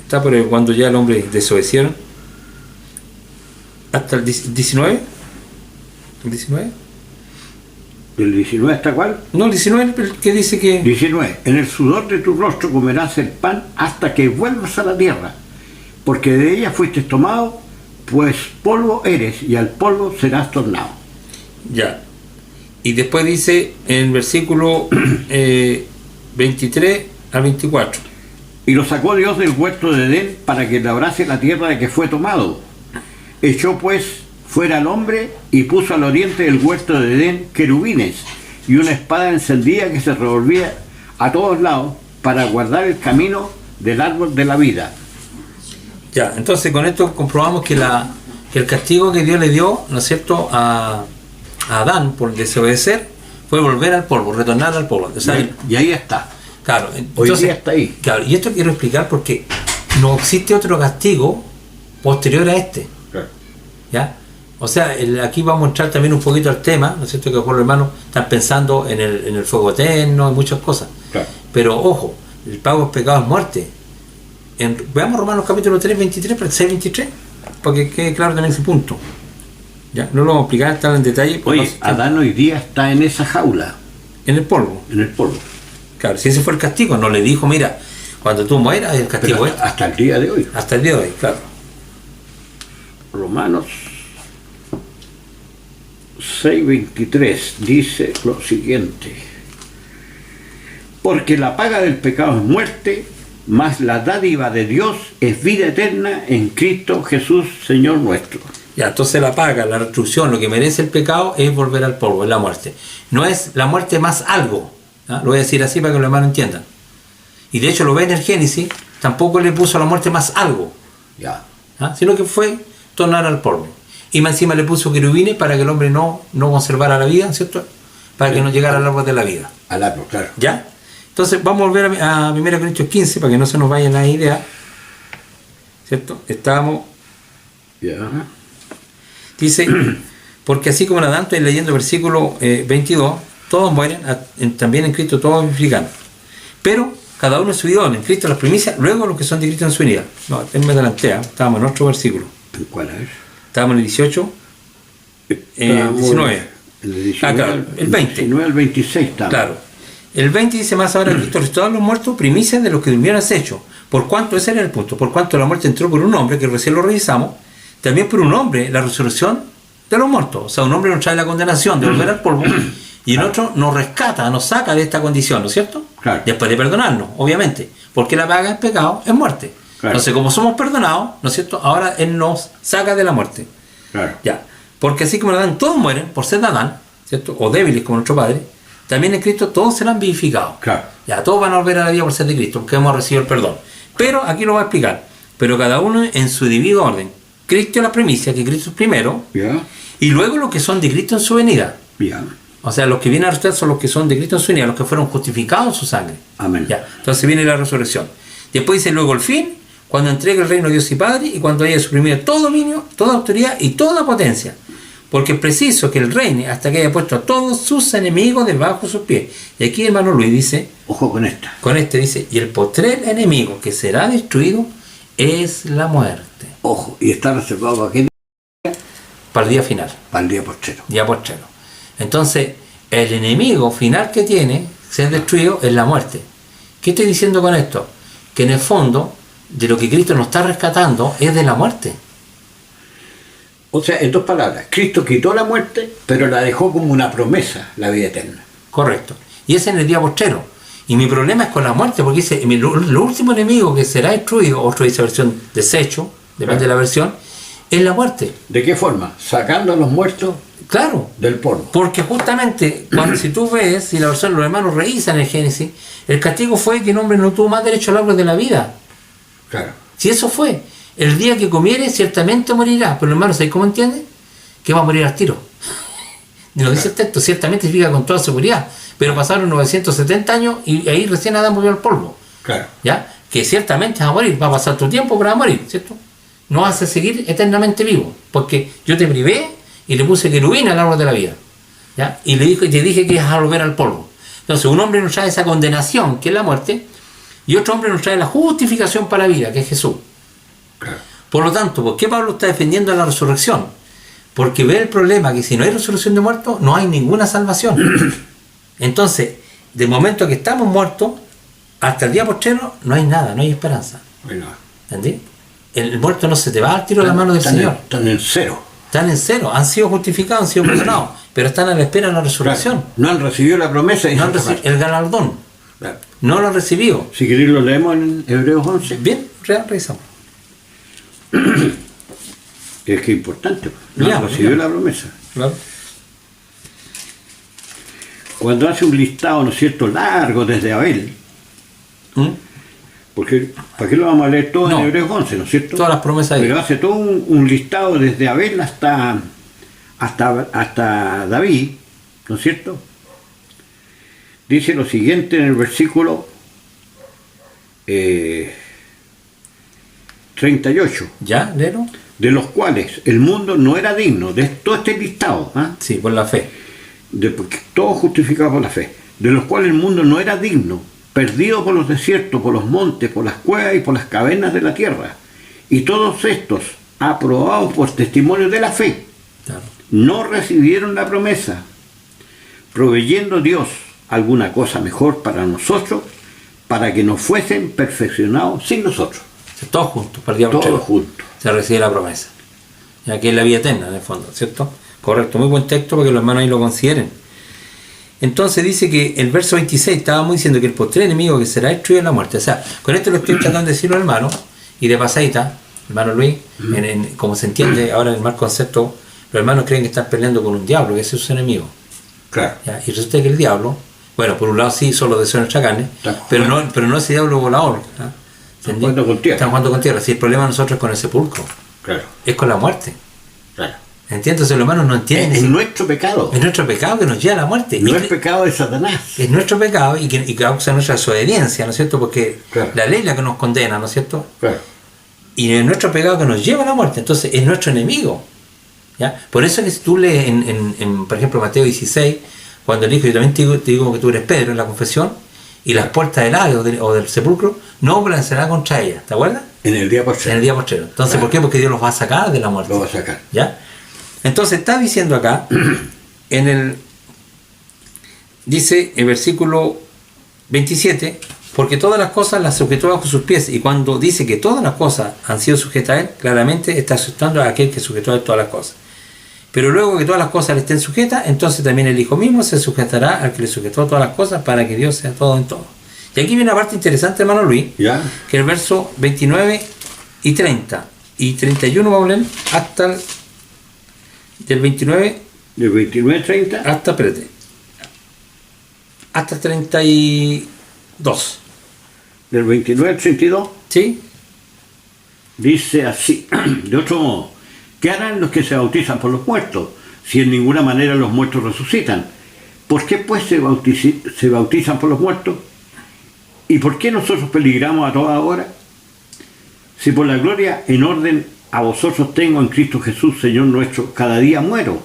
está por cuando ya el hombre desobedecieron, hasta el 19. ¿El 19? ¿El 19 hasta cuál? No, el 19, el que dice que... 19. En el sudor de tu rostro comerás el pan hasta que vuelvas a la tierra, porque de ella fuiste tomado, pues polvo eres y al polvo serás tornado. Ya. Y después dice en el versículo 23 al 24. Y lo sacó Dios del huerto de Edén para que labrase la tierra de que fue tomado. Echó pues fuera al hombre y puso al oriente del huerto de Edén querubines y una espada encendida que se revolvía a todos lados para guardar el camino del árbol de la vida. Ya, entonces con esto comprobamos que el castigo que Dios le dio, ¿no es cierto?, a Adán por desobedecer fue volver al polvo, retornar al polvo. O sea, y ahí está. Claro, Hoy entonces, día está ahí. Claro, y esto quiero explicar porque no existe otro castigo posterior a este. Claro. ¿Ya? O sea, aquí vamos a entrar también un poquito al tema, ¿no es cierto?, que por los hermanos están pensando en el fuego eterno y muchas cosas. Claro. Pero ojo, el pago es pecado, es muerte. Veamos Romanos capítulo 3, 23, 6, 23, para que quede claro también ese punto. ¿Ya? No lo vamos a explicar tan en detalle. Oye, Adán hoy día está en esa jaula. En el polvo. En el polvo. Claro, si ese fue el castigo, no le dijo, mira, cuando tú mueras, el castigo Pero hasta el día de hoy. Hasta el día de hoy, claro. Romanos 6:23 dice lo siguiente: porque la paga del pecado es muerte, mas la dádiva de Dios es vida eterna en Cristo Jesús, Señor nuestro. Ya, entonces la paga, la retribución, lo que merece el pecado es volver al polvo, es la muerte. No es la muerte más algo, ¿ah? Lo voy a decir así para que los hermanos entiendan. Y de hecho lo ven en el Génesis, tampoco le puso a la muerte más algo, Ya. ¿ah? Sino que fue tornar al polvo. Y más encima le puso querubines para que el hombre no conservara la vida, ¿cierto? Para que no llegara al árbol de la vida. Al árbol, claro. ¿Ya? Entonces vamos a volver a 1 Corintios 15 para que no se nos vayan las ideas, ¿cierto? Estábamos... Ya. Dice, porque así como en Adán, estoy leyendo el versículo 22, todos mueren, también en Cristo todos vivifican. Pero cada uno en su vida, en Cristo las primicias, luego los que son de Cristo en su unidad. No, él me adelantea, estábamos en otro versículo. ¿Cuál es? Estábamos en el 18, 19. El 19, claro, el 20. 19 al 26 está. Claro. El 20 dice más ahora, Cristo resucitó a los muertos, primicias de los que durmieron hecho. Por cuanto, ese era el punto, por cuanto la muerte entró por un hombre, que recién lo revisamos, también por un hombre la resurrección de los muertos. O sea, un hombre nos trae la condenación de volver al polvo y el otro nos rescata, nos saca de esta condición, ¿no es cierto? Claro. Después de perdonarnos, obviamente, porque la paga del pecado es muerte. Claro. Entonces, como somos perdonados, ¿no es cierto? Ahora Él nos saca de la muerte. Claro. Ya. Porque así como en Adán todos mueren por ser de Adán, ¿cierto? O débiles como nuestro Padre, también en Cristo todos serán vivificados. Claro. Ya, todos van a volver a la vida por ser de Cristo, porque hemos recibido el perdón. Pero aquí lo voy a explicar. Pero cada uno en su debido orden. Cristo es la primicia, que Cristo es primero, Ya. y luego los que son de Cristo en su venida. Ya. O sea, los que vienen a resucitar son los que son de Cristo en su venida, los que fueron justificados en su sangre. Amén. Ya. Entonces viene la resurrección. Después dice luego el fin, cuando entregue el reino de Dios y Padre, y cuando haya suprimido todo dominio, toda autoridad y toda potencia. Porque es preciso que Él reine hasta que haya puesto a todos sus enemigos debajo de sus pies. Y aquí hermano Luis dice, Ojo con esta. con este dice, y el postrer enemigo que será destruido es la muerte. Ojo. Y está reservado para qué? Para el día final, Para el día postrero. día postrero. Entonces, el enemigo final que tiene, ser destruido, es la muerte. ¿Qué estoy diciendo con esto? Que en el fondo, de lo que Cristo nos está rescatando, es de la muerte. O sea, en dos palabras, Cristo quitó la muerte, pero la dejó como una promesa, la vida eterna. Correcto. Y ese es en el día postrero. Y mi problema es con la muerte, porque dice, lo último enemigo que será destruido, otro dice versión desecho, depende de la versión, es la muerte. ¿De qué forma? Sacando a los muertos Claro. del polvo. Porque justamente, cuando, si tú ves, si la versión, los hermanos revisan el Génesis, el castigo fue que el hombre no tuvo más derecho al árbol de la vida. Claro. Si eso fue, el día que comiere ciertamente morirá. Pero hermanos, ¿sabes cómo entienden? Que va a morir al tiro. Lo dice el texto, ciertamente significa con toda seguridad. Pero pasaron 970 años y ahí recién Adán volvió al polvo. Claro. ¿Ya? Que ciertamente vas a morir, va a pasar tu tiempo para morir, ¿cierto? No vas a seguir eternamente vivo, porque yo te privé y le puse querubín al árbol de la vida, ¿ya? Y te dije que ibas a volver al polvo. Entonces un hombre nos trae esa condenación, que es la muerte, Y otro hombre nos trae la justificación para la vida, que es Jesús. Claro. Por lo tanto, ¿por qué Pablo está defendiendo la resurrección? Porque ve el problema que si no hay resurrección de muertos, no hay ninguna salvación. Entonces, de momento que estamos muertos, hasta el día postrero, no hay nada, no hay esperanza. Bueno, ¿Entendés? El muerto no se te va al tiro de la mano del Señor. Están en cero. Están en cero, han sido justificados, han sido perdonados, pero están a la espera de la resurrección. Claro. No han recibido la promesa y No han el galardón. Claro. No lo han recibido. Si queréis lo leemos en Hebreos 11. Bien, revisamos. Es que es importante. No Ya, han recibido ya. la promesa. Claro. Cuando hace un listado, ¿no es cierto?, largo desde Abel, ¿Mm? porque ¿para qué lo vamos a leer todo No. en Hebreos 11, ¿no es cierto? Todas las promesas ahí. Pero hace todo un listado desde Abel hasta David, ¿no es cierto? Dice lo siguiente en el versículo 38, ¿Ya, Nero? de los cuales el mundo no era digno, de todo este listado, ¿ah? Sí, por la fe. Porque todo justificado por la fe, de los cuales el mundo no era digno, perdido por los desiertos, por los montes, por las cuevas y por las cavernas de la tierra, y todos estos, aprobados por testimonio de la fe, Claro. no recibieron la promesa, proveyendo Dios alguna cosa mejor para nosotros, para que nos fuesen perfeccionados sin nosotros, Todos juntos, para el día todos postrero. juntos. Se recibe la promesa. Ya que es la vida eterna, en el fondo, ¿cierto? Correcto, muy buen texto para que los hermanos ahí lo consideren. Entonces dice que el verso 26 estábamos diciendo que el postre enemigo que será destruido es la muerte. O sea, con esto lo estoy tratando de decirlo, hermano, y de pasadita, hermano Luis, como se entiende ahora en el mal concepto, los hermanos creen que están peleando con un diablo, que ese es su enemigo. Claro. ¿Ya? Y resulta que el diablo, bueno, por un lado sí son los deseos de nuestra carne, pero no ese diablo volador. ¿Ya? Están jugando con tierra. Están jugando con tierra. Si el problema de nosotros es con el sepulcro, Claro, es con la muerte. claro. ¿Entiendes? Entonces los hermanos no entienden. Es nuestro pecado, Es nuestro pecado que nos lleva a la muerte. no Y es que- pecado de Satanás. es nuestro pecado y que causa nuestra desobediencia, ¿no es cierto? Porque Claro. la ley es la que nos condena, ¿no es cierto? Claro. Y es nuestro pecado que nos lleva a la muerte. Entonces es nuestro enemigo. ¿Ya? Por eso que si tú lees por ejemplo, Mateo 16, cuando él dijo, yo también te digo que tú eres Pedro en la confesión, y las puertas del Hades o del sepulcro no prevalecerán contra ellas. ¿Te acuerdas? En el día En posterior el día postrero. Entonces, Claro. ¿por qué? Porque Dios los va a sacar de la muerte. lo va a sacar. ¿Ya? Entonces está diciendo acá, dice el versículo 27, porque todas las cosas las sujetó bajo sus pies, y cuando dice que todas las cosas han sido sujetas a él, claramente está asustando a aquel que sujetó a él todas las cosas. Pero luego que todas las cosas le estén sujetas, entonces también el Hijo mismo se sujetará al que le sujetó todas las cosas para que Dios sea todo en todo. Y aquí viene una parte interesante, hermano Luis, ¿Ya? que el verso 29 y 30 y 31 vamos a leer hasta del 29 De 29 a 30. hasta, espérate, hasta 32, Del 29 al 32. ¿sí? Dice así, de otro modo, ¿qué harán los que se bautizan por los muertos, si en ninguna manera los muertos resucitan? ¿Por qué pues se bautizan por los muertos? ¿Y por qué nosotros peligramos a toda hora? Si por la gloria en orden a vosotros tengo en Cristo Jesús, Señor nuestro, cada día muero.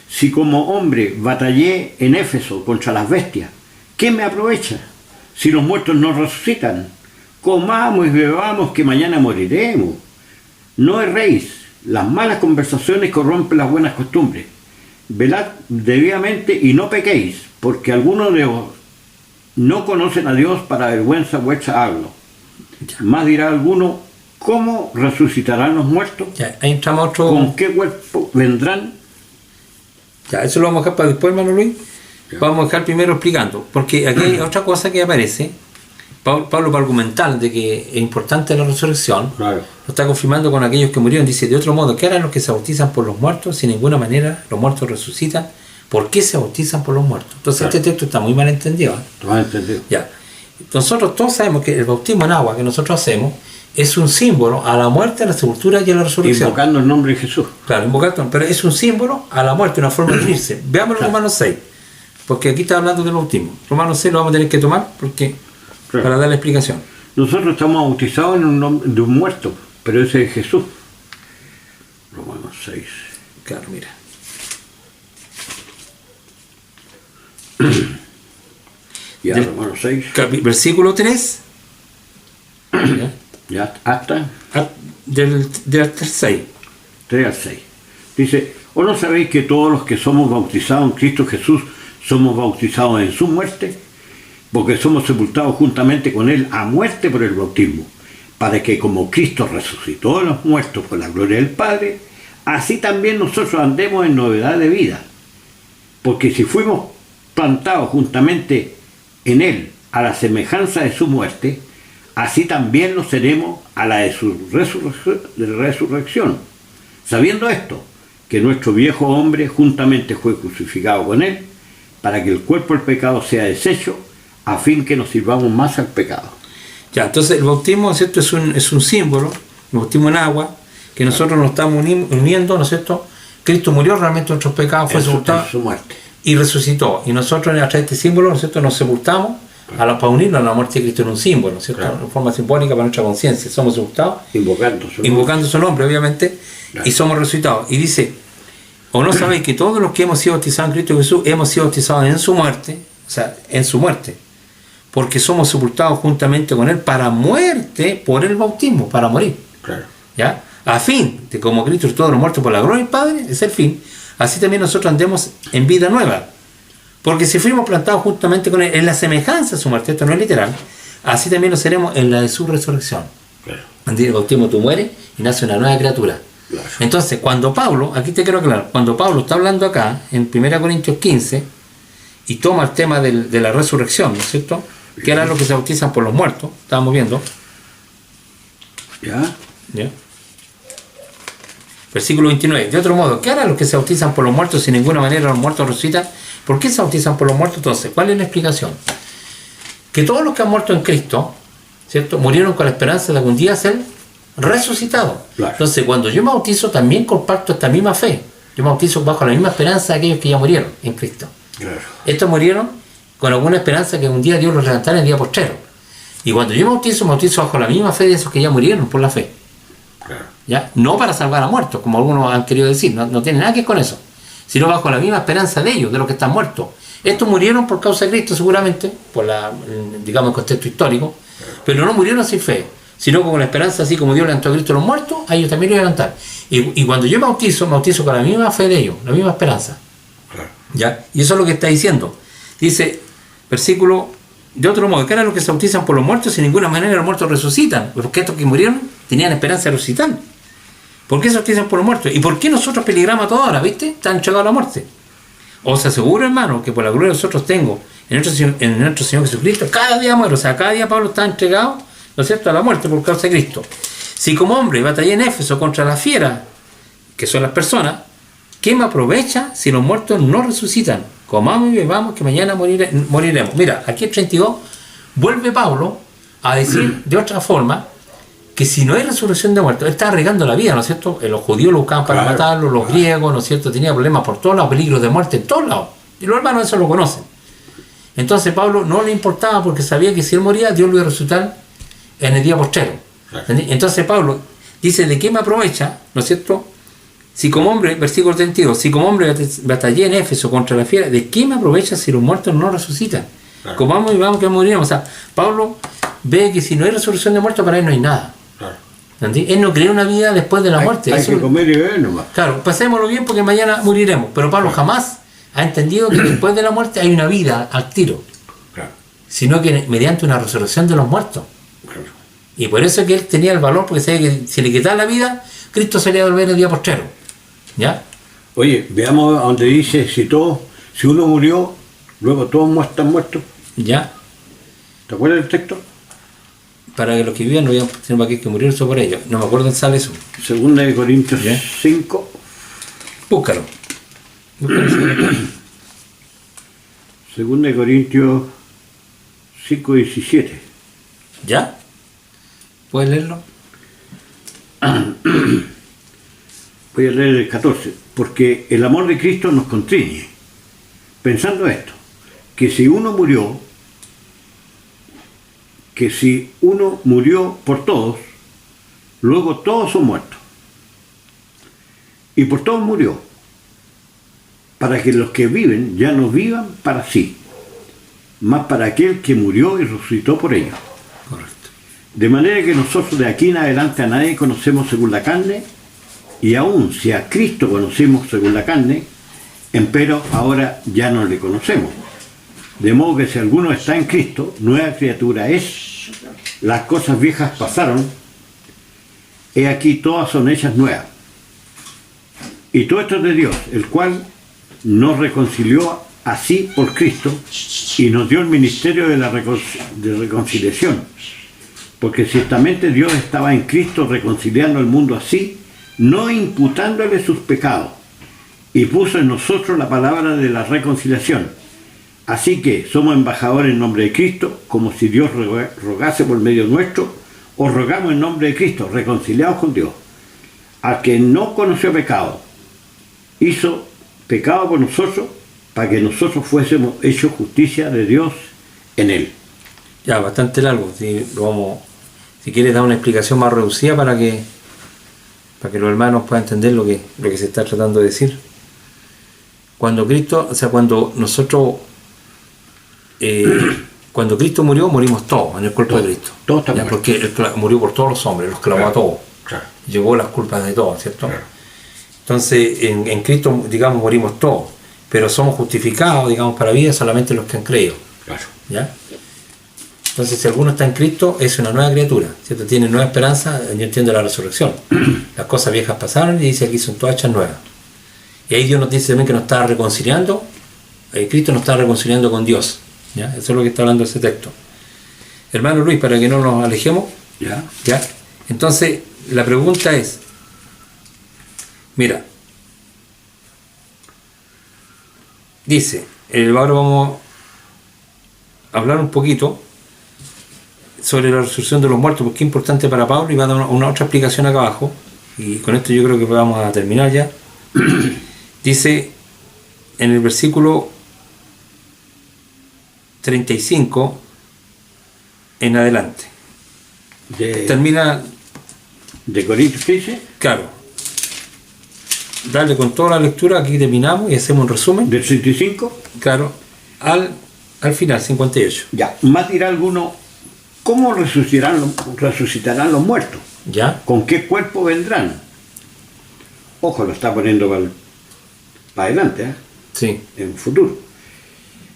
Si como hombre batallé en Éfeso contra las bestias, ¿qué me aprovecha? Si los muertos no resucitan, comamos y bebamos que mañana moriremos. No erréis, las malas conversaciones corrompen las buenas costumbres. Velad debidamente y no pequéis, porque algunos de vos no conocen a Dios, para vergüenza vuestra hablo. Más dirá alguno, ¿cómo resucitarán los muertos? Ya, ahí entramos a otro. ¿Con qué cuerpo vendrán? Ya, eso lo vamos a dejar para después, hermano Luis. Ya. Vamos a dejar primero explicando, porque aquí hay otra cosa que aparece. Pablo, para argumentar de que es importante la resurrección, Claro. lo está confirmando con aquellos que murieron. Dice, de otro modo, ¿qué harán los que se bautizan por los muertos? Si de ninguna manera los muertos resucitan, ¿por qué se bautizan por los muertos? Entonces Claro. este texto está muy mal entendido. ¿Eh? ¿Te has entendido? Ya. Nosotros todos sabemos que el bautismo en agua que nosotros hacemos es un símbolo a la muerte, a la sepultura y a la resurrección. Invocando el nombre de Jesús. Claro, invocar, pero es un símbolo a la muerte, una forma de unirse. Veamos Claro. Romanos 6, porque aquí está hablando del bautismo. Romanos 6 lo vamos a tener que tomar porque Claro. para dar la explicación. Nosotros estamos bautizados en un nombre de un muerto, pero ese es Jesús. Romanos 6. Claro, mira. Ya, Del- Romanos 6. Versículo 3 ¿Ya? Ya, hasta Del 6. 3 al 6. Dice, ¿o no sabéis que todos los que somos bautizados en Cristo Jesús somos bautizados en su muerte? Porque somos sepultados juntamente con Él a muerte por el bautismo, para que como Cristo resucitó de los muertos por la gloria del Padre, así también nosotros andemos en novedad de vida. Porque si fuimos plantados juntamente en Él a la semejanza de su muerte, así también lo seremos a la de su resurrección. Sabiendo esto, que nuestro viejo hombre juntamente fue crucificado con Él, para que el cuerpo del pecado sea deshecho, a fin que nos sirvamos más al pecado. Ya, entonces el bautismo, ¿no es cierto?, es un símbolo, el bautismo en agua, que nosotros nos estamos uniendo, ¿no es cierto? Cristo murió realmente nuestros pecados, fue sepultado su muerte. Y resucitó. Y nosotros a través de este símbolo, ¿no es cierto?, nos sepultamos para unirnos a la muerte de Cristo en un símbolo, ¿no es cierto? Claro. En forma simbólica para nuestra conciencia. Somos sepultados, invocando su nombre, obviamente, claro. Y somos resucitados. Y dice, ¿o no sabéis que todos los que hemos sido bautizados en Cristo Jesús hemos sido bautizados en su muerte? O sea, en su muerte. Porque somos sepultados juntamente con Él para muerte por el bautismo, para morir. Claro. ¿Ya? A fin de como Cristo es todos los muertos por la gloria del Padre, es el fin, así también nosotros andemos en vida nueva. Porque si fuimos plantados juntamente con Él en la semejanza de su muerte, esto no es literal, así también lo seremos en la de su resurrección. Claro. En el bautismo tú mueres y nace una nueva criatura. Claro. Entonces, cuando Pablo, aquí te quiero aclarar, cuando Pablo está hablando acá, en 1 Corintios 15, y toma el tema de la resurrección, ¿no es cierto?, que eran los que se bautizan por los muertos, estábamos viendo. ¿Ya? Versículo 29. De otro modo, ¿qué harán los que se bautizan por los muertos si de ninguna manera los muertos resucitan? ¿Por qué se bautizan por los muertos? Entonces, ¿cuál es la explicación? Que todos los que han muerto en Cristo, ¿cierto?, murieron con la esperanza de algún día ser resucitados. Claro. Entonces, cuando yo me bautizo, también comparto esta misma fe. Yo me bautizo bajo la misma esperanza de aquellos que ya murieron en Cristo. Claro. Estos murieron con alguna esperanza que un día Dios los levantara en el día postrero. Y cuando yo me bautizo bajo la misma fe de esos que ya murieron por la fe. Claro. ¿Ya? No para salvar a muertos, como algunos han querido decir, no tiene nada que ver con eso, sino bajo la misma esperanza de ellos, de los que están muertos. Estos murieron por causa de Cristo seguramente, por digamos el contexto histórico, pero no murieron sin fe, sino con la esperanza, así como Dios levantó a Cristo a los muertos, a ellos también lo iban a levantar. Y cuando yo me bautizo con la misma fe de ellos, la misma esperanza. Claro. ¿Ya? Y eso es lo que está diciendo. Dice, versículo, de otro modo, ¿qué eran los que se bautizan por los muertos? Si de ninguna manera los muertos resucitan. Porque estos que murieron tenían esperanza de resucitar. ¿Por qué se bautizan por los muertos? ¿Y por qué nosotros peligramos a toda hora? ¿Viste? Están entregados a la muerte. Os aseguro, hermano, que por la gloria que nosotros tengo en nuestro Señor Jesucristo, cada día muere. O sea, cada día Pablo está entregado, ¿no es cierto?, a la muerte por causa de Cristo. Si como hombre batallé en Éfeso contra las fieras, que son las personas, ¿qué me aprovecha si los muertos no resucitan? Comamos y bebamos, que mañana moriremos. Mira, aquí en 32 vuelve Pablo a decir de otra forma que si no hay resurrección de muertos, él está arriesgando la vida, ¿no es cierto? Los judíos lo buscaban para matarlo, los griegos, ¿no es cierto?, tenía problemas por todos lados, peligros de muerte en todos lados. Y los hermanos eso lo conocen. Entonces Pablo no le importaba porque sabía que si él moría, Dios lo iba a resucitar en el día postrero. Entonces Pablo dice, ¿de qué me aprovecha, ¿no es cierto?, si como hombre, versículo 32, si como hombre batallé en Éfeso contra la fiera, ¿de qué me aprovecha si los muertos no resucitan? Claro. Comamos y vamos que moriremos. O sea, Pablo ve que si no hay resurrección de muertos, para él no hay nada. Claro. Él no cree una vida después de la muerte. Hay que comer y beber nomás. Claro, pasémoslo bien porque mañana moriremos. Pero Pablo jamás ha entendido que después de la muerte hay una vida al tiro. Claro. Sino que mediante una resurrección de los muertos. Claro. Y por eso es que él tenía el valor, porque sabía que si le quitaba la vida, Cristo se le iba a volver el día postrero. ¿Ya? Oye, veamos donde dice si uno murió, luego todos están muertos. ¿Ya? ¿Te acuerdas del texto? Para que los que vivían no habían tenido que morir por ellos. No me acuerdo dónde sale eso. Segunda de Corintios 5. Búscalo. Segunda de Corintios 5:17. ¿Ya? ¿Puedes leerlo? Voy a leer el 14. Porque el amor de Cristo nos constriñe, pensando esto, que si uno murió por todos, luego todos son muertos. Y por todos murió, para que los que viven ya no vivan para sí, más para aquel que murió y resucitó por ellos. Correcto. De manera que nosotros de aquí en adelante a nadie conocemos según la carne, y aun si a Cristo conocemos según la carne, empero ahora ya no le conocemos. De modo que si alguno está en Cristo, nueva criatura es. Las cosas viejas pasaron, he aquí todas son hechas nuevas. Y todo esto es de Dios, el cual nos reconcilió así por Cristo y nos dio el ministerio de la reconciliación. Porque ciertamente Dios estaba en Cristo reconciliando al mundo así, no imputándole sus pecados, y puso en nosotros la palabra de la reconciliación. Así que somos embajadores en nombre de Cristo, como si Dios rogase por medio nuestro, os rogamos en nombre de Cristo, reconciliados con Dios. Al que no conoció pecado, hizo pecado por nosotros, para que nosotros fuésemos hechos justicia de Dios en él. Ya, bastante largo. Si quieres dar una explicación más reducida para que los hermanos puedan entender lo que se está tratando de decir. Cuando Cristo, o sea, cuando nosotros, cuando Cristo murió, morimos todos en el cuerpo de Cristo. Todos ya, porque Él murió por todos los hombres, los clavó a todos. Claro. Llevó las culpas de todos, ¿cierto? Claro. Entonces, en Cristo, digamos, morimos todos, pero somos justificados, digamos, para vida solamente los que han creído. Claro. ¿Ya? Entonces, si alguno está en Cristo, es una nueva criatura, ¿cierto? Tiene nueva esperanza, yo entiendo la resurrección. Las cosas viejas pasaron y dice aquí son todas hechas nuevas. Y ahí Dios nos dice también que nos está reconciliando, Cristo nos está reconciliando con Dios. ¿Ya? Eso es lo que está hablando ese texto. Hermano Luis, para que no nos alejemos, ¿Ya? ¿ya? Entonces, la pregunta es, mira, dice, ahora vamos a hablar un poquito sobre la resurrección de los muertos, porque es importante para Pablo, y va a dar una otra explicación acá abajo, y con esto yo creo que vamos a terminar ya. Dice en el versículo 35 en adelante. Termina ¿De Corintios 15? Claro. Dale con toda la lectura, aquí terminamos y hacemos un resumen. ¿Del 35? Claro, al final, 58. Ya, más dirá alguno, ¿cómo resucitarán los muertos? ¿Ya? ¿Con qué cuerpo vendrán? Ojo, lo está poniendo para adelante, ¿eh? Sí. En futuro.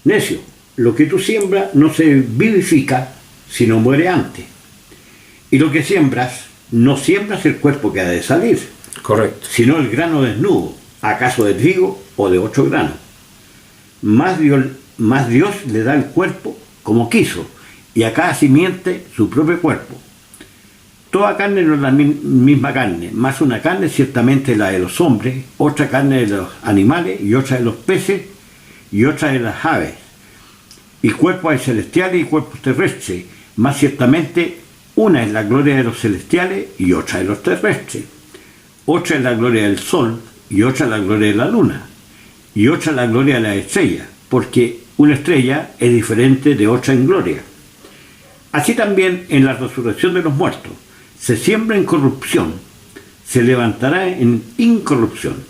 Necio, lo que tú siembras no se vivifica, sino muere antes. Y lo que siembras, no siembras el cuerpo que ha de salir, Correcto. sino el grano desnudo, acaso de trigo o de 8 granos. Más Dios le da el cuerpo como quiso, y a cada simiente su propio cuerpo. Toda carne no es la misma carne, más una carne ciertamente la de los hombres, otra carne de los animales, y otra de los peces, y otra de las aves. Y cuerpos hay celestiales y cuerpos terrestres, más ciertamente una es la gloria de los celestiales y otra de los terrestres. Otra es la gloria del sol y otra la gloria de la luna, y otra la gloria de la estrella, porque una estrella es diferente de otra en gloria. Así también en la resurrección de los muertos, se siembra en corrupción, se levantará en incorrupción.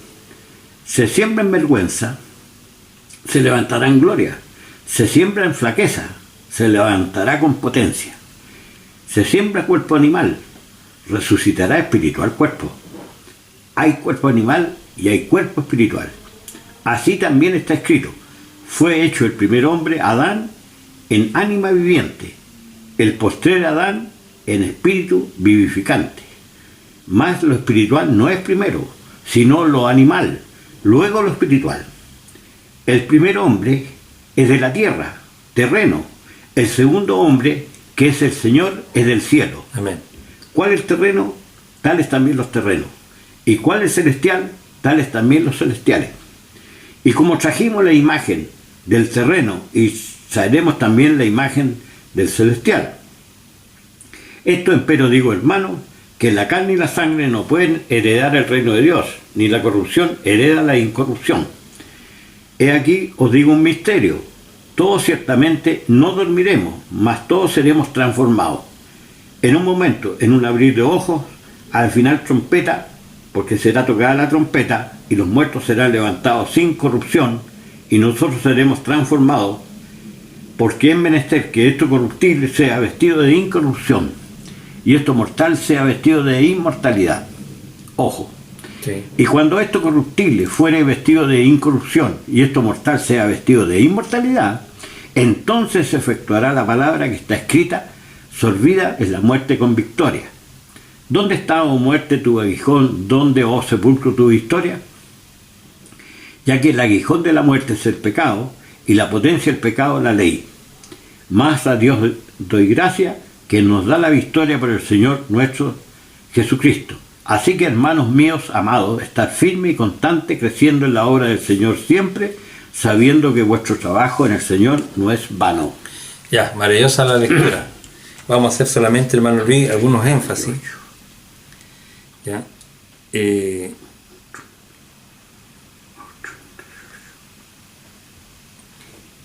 Se siembra en vergüenza, se levantará en gloria. Se siembra en flaqueza, se levantará con potencia. Se siembra cuerpo animal, resucitará espiritual cuerpo. Hay cuerpo animal y hay cuerpo espiritual. Así también está escrito, fue hecho el primer hombre, Adán, en ánima viviente, el postrer Adán en espíritu vivificante. Mas lo espiritual no es primero, sino lo animal, luego lo espiritual. El primer hombre es de la tierra, terreno. El segundo hombre, que es el Señor, es del cielo. Amén. ¿Cuál es el terreno? Tales también los terrenos. ¿Y cuál es celestial? Tales también los celestiales. Y como trajimos la imagen del terreno y traeremos también la imagen del celestial. Esto empero digo, hermano, que la carne y la sangre no pueden heredar el reino de Dios, ni la corrupción hereda la incorrupción. He aquí os digo un misterio, todos ciertamente no dormiremos, mas todos seremos transformados. En un momento, en un abrir de ojos, al final trompeta, porque será tocada la trompeta, y los muertos serán levantados sin corrupción, y nosotros seremos transformados, porque es menester que esto corruptible sea vestido de incorrupción, y esto mortal sea vestido de inmortalidad. Ojo. Sí. Y cuando esto corruptible fuere vestido de incorrupción y esto mortal sea vestido de inmortalidad, entonces se efectuará la palabra que está escrita: sorbida es la muerte con victoria. ¿Dónde está, oh muerte, tu aguijón? ¿Dónde, oh sepulcro, tu victoria? Ya que el aguijón de la muerte es el pecado y la potencia del pecado la ley. Mas a Dios doy gracia que nos da la victoria por el Señor nuestro Jesucristo. Así que, hermanos míos amados, estar firme y constante, creciendo en la obra del Señor siempre, sabiendo que vuestro trabajo en el Señor no es vano. Ya, maravillosa la lectura. Vamos a hacer solamente, hermano Luis, algunos énfasis. ¿Ya?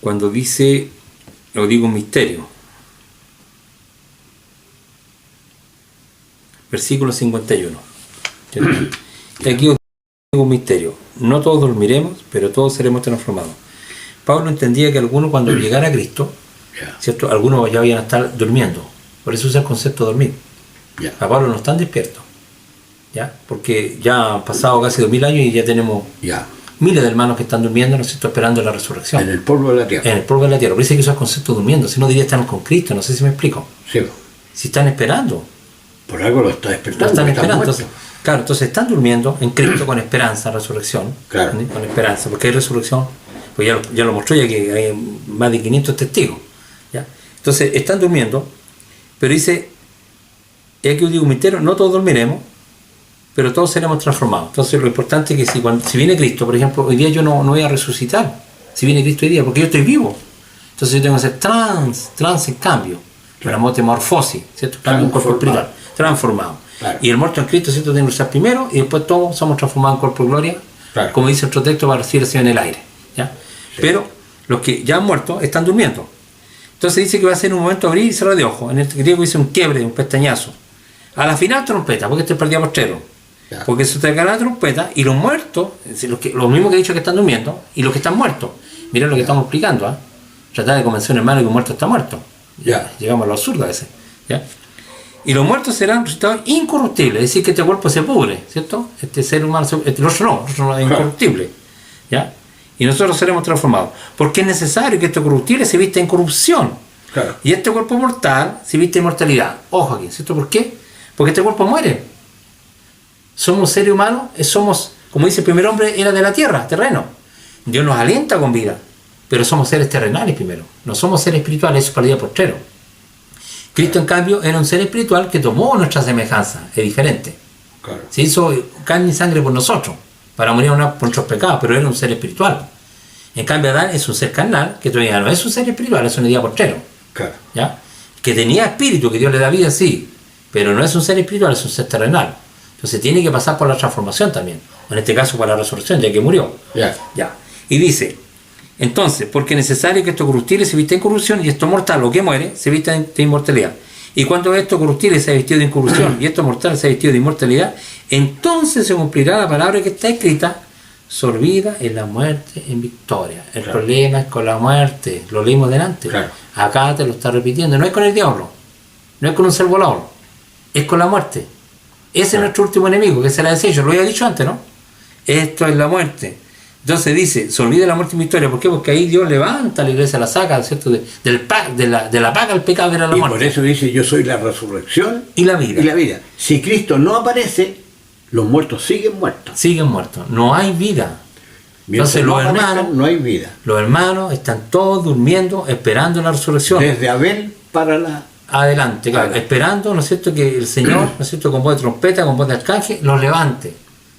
Cuando dice, lo digo un misterio, versículo 51. Y aquí os digo un misterio: no todos dormiremos, pero todos seremos transformados. Pablo entendía que algunos, cuando llegara a Cristo, ¿cierto?, algunos ya iban a estar durmiendo. Por eso usa el concepto de dormir. A Pablo no están despiertos, ¿ya? Porque ya han pasado casi 2000 años y ya tenemos miles de hermanos que están durmiendo, ¿no es cierto?, esperando la resurrección. En el polvo de la tierra. En el polvo de la tierra. Por eso hay que usar el concepto de durmiendo. Si no, diría están con Cristo. No sé si me explico. Sí. Si están esperando. Por algo lo está despertando. Lo están esperando. Entonces están durmiendo en Cristo con esperanza, resurrección. Claro. ¿Sí? Con esperanza, porque hay resurrección. Pues ya lo mostró, ya que hay más de 500 testigos. ¿Ya? Entonces están durmiendo, pero dice, es que os digo un misterio, no todos dormiremos, pero todos seremos transformados. Entonces lo importante es que si viene Cristo, por ejemplo, hoy día yo no voy a resucitar, si viene Cristo hoy día, porque yo estoy vivo. Entonces yo tengo que hacer trans en cambio, la metamorfosis, ¿cierto? Cambio un cuerpo espiritual, transformado. Claro. Y el muerto en Cristo, ¿cierto?, tiene que ser primero, y después todos somos transformados en cuerpo de gloria, claro, como dice otro texto, para recibir así en el aire. ¿Ya? Sí. Pero los que ya han muerto están durmiendo. Entonces dice que va a ser un momento abrir y cerrar de ojos. En el griego dice un quiebre, un pestañazo. A la final trompeta, porque este es el día postrero. Porque se tocará la trompeta y los muertos, los mismos que he dicho que están durmiendo, y los que están muertos. Mirá lo que estamos explicando, ¿eh? Tratar de convencer a un hermano que un muerto está muerto. Llegamos a lo absurdo a veces. ¿Ya? Y los muertos serán resucitados incorruptibles, es decir, que este cuerpo se pudre, ¿cierto? Este ser humano, el otro no es incorruptible. ¿Ya? Y nosotros seremos transformados. Porque es necesario que este corruptible se vista en corrupción. Claro. Y este cuerpo mortal se viste en mortalidad. Ojo aquí, ¿cierto? ¿Por qué? Porque este cuerpo muere. Somos seres humanos, somos, como dice el primer hombre, era de la tierra, terreno. Dios nos alienta con vida, pero somos seres terrenales primero. No somos seres espirituales, eso es para el día postrero. Cristo, en cambio, era un ser espiritual que tomó nuestra semejanza, es diferente. Claro. Se hizo carne y sangre por nosotros, para morir por nuestros pecados, pero era un ser espiritual. En cambio, Adán es un ser carnal, que todavía no es un ser espiritual, es un día postrero. Claro. ¿Ya? Que tenía espíritu, que Dios le da vida, sí, pero no es un ser espiritual, es un ser terrenal. Entonces tiene que pasar por la transformación también, en este caso por la resurrección, ya que murió. Ya. Y dice, entonces, porque es necesario que esto corruptible se vista en corrupción y esto mortal, o que muere, se vista de inmortalidad. Y cuando esto corruptible se ha vestido de incorrupción y esto mortal se ha vestido de inmortalidad, entonces se cumplirá la palabra que está escrita: sorbida es la muerte en victoria. El problema es con la muerte, lo leímos delante. Acá te lo está repitiendo, no es con el diablo, no es con un ser volador, es con la muerte. Ese es nuestro último enemigo, que se la decía yo, lo había dicho antes, ¿no? Esto es la muerte. Entonces dice, se olvida la muerte en victoria. ¿Por qué? Porque ahí Dios levanta a la iglesia, la saca, ¿cierto? De la paga al pecado, era la muerte. Y por eso dice, yo soy la resurrección y la vida. Si Cristo no aparece, los muertos siguen muertos. Siguen muertos. No hay vida. Entonces los hermanos, no hay vida. Los hermanos están todos durmiendo, esperando la resurrección. Desde Abel para la... Adelante, claro, esperando, ¿no es cierto?, que el Señor, ¿no es cierto?, con voz de trompeta, con voz de arcángel, los levante.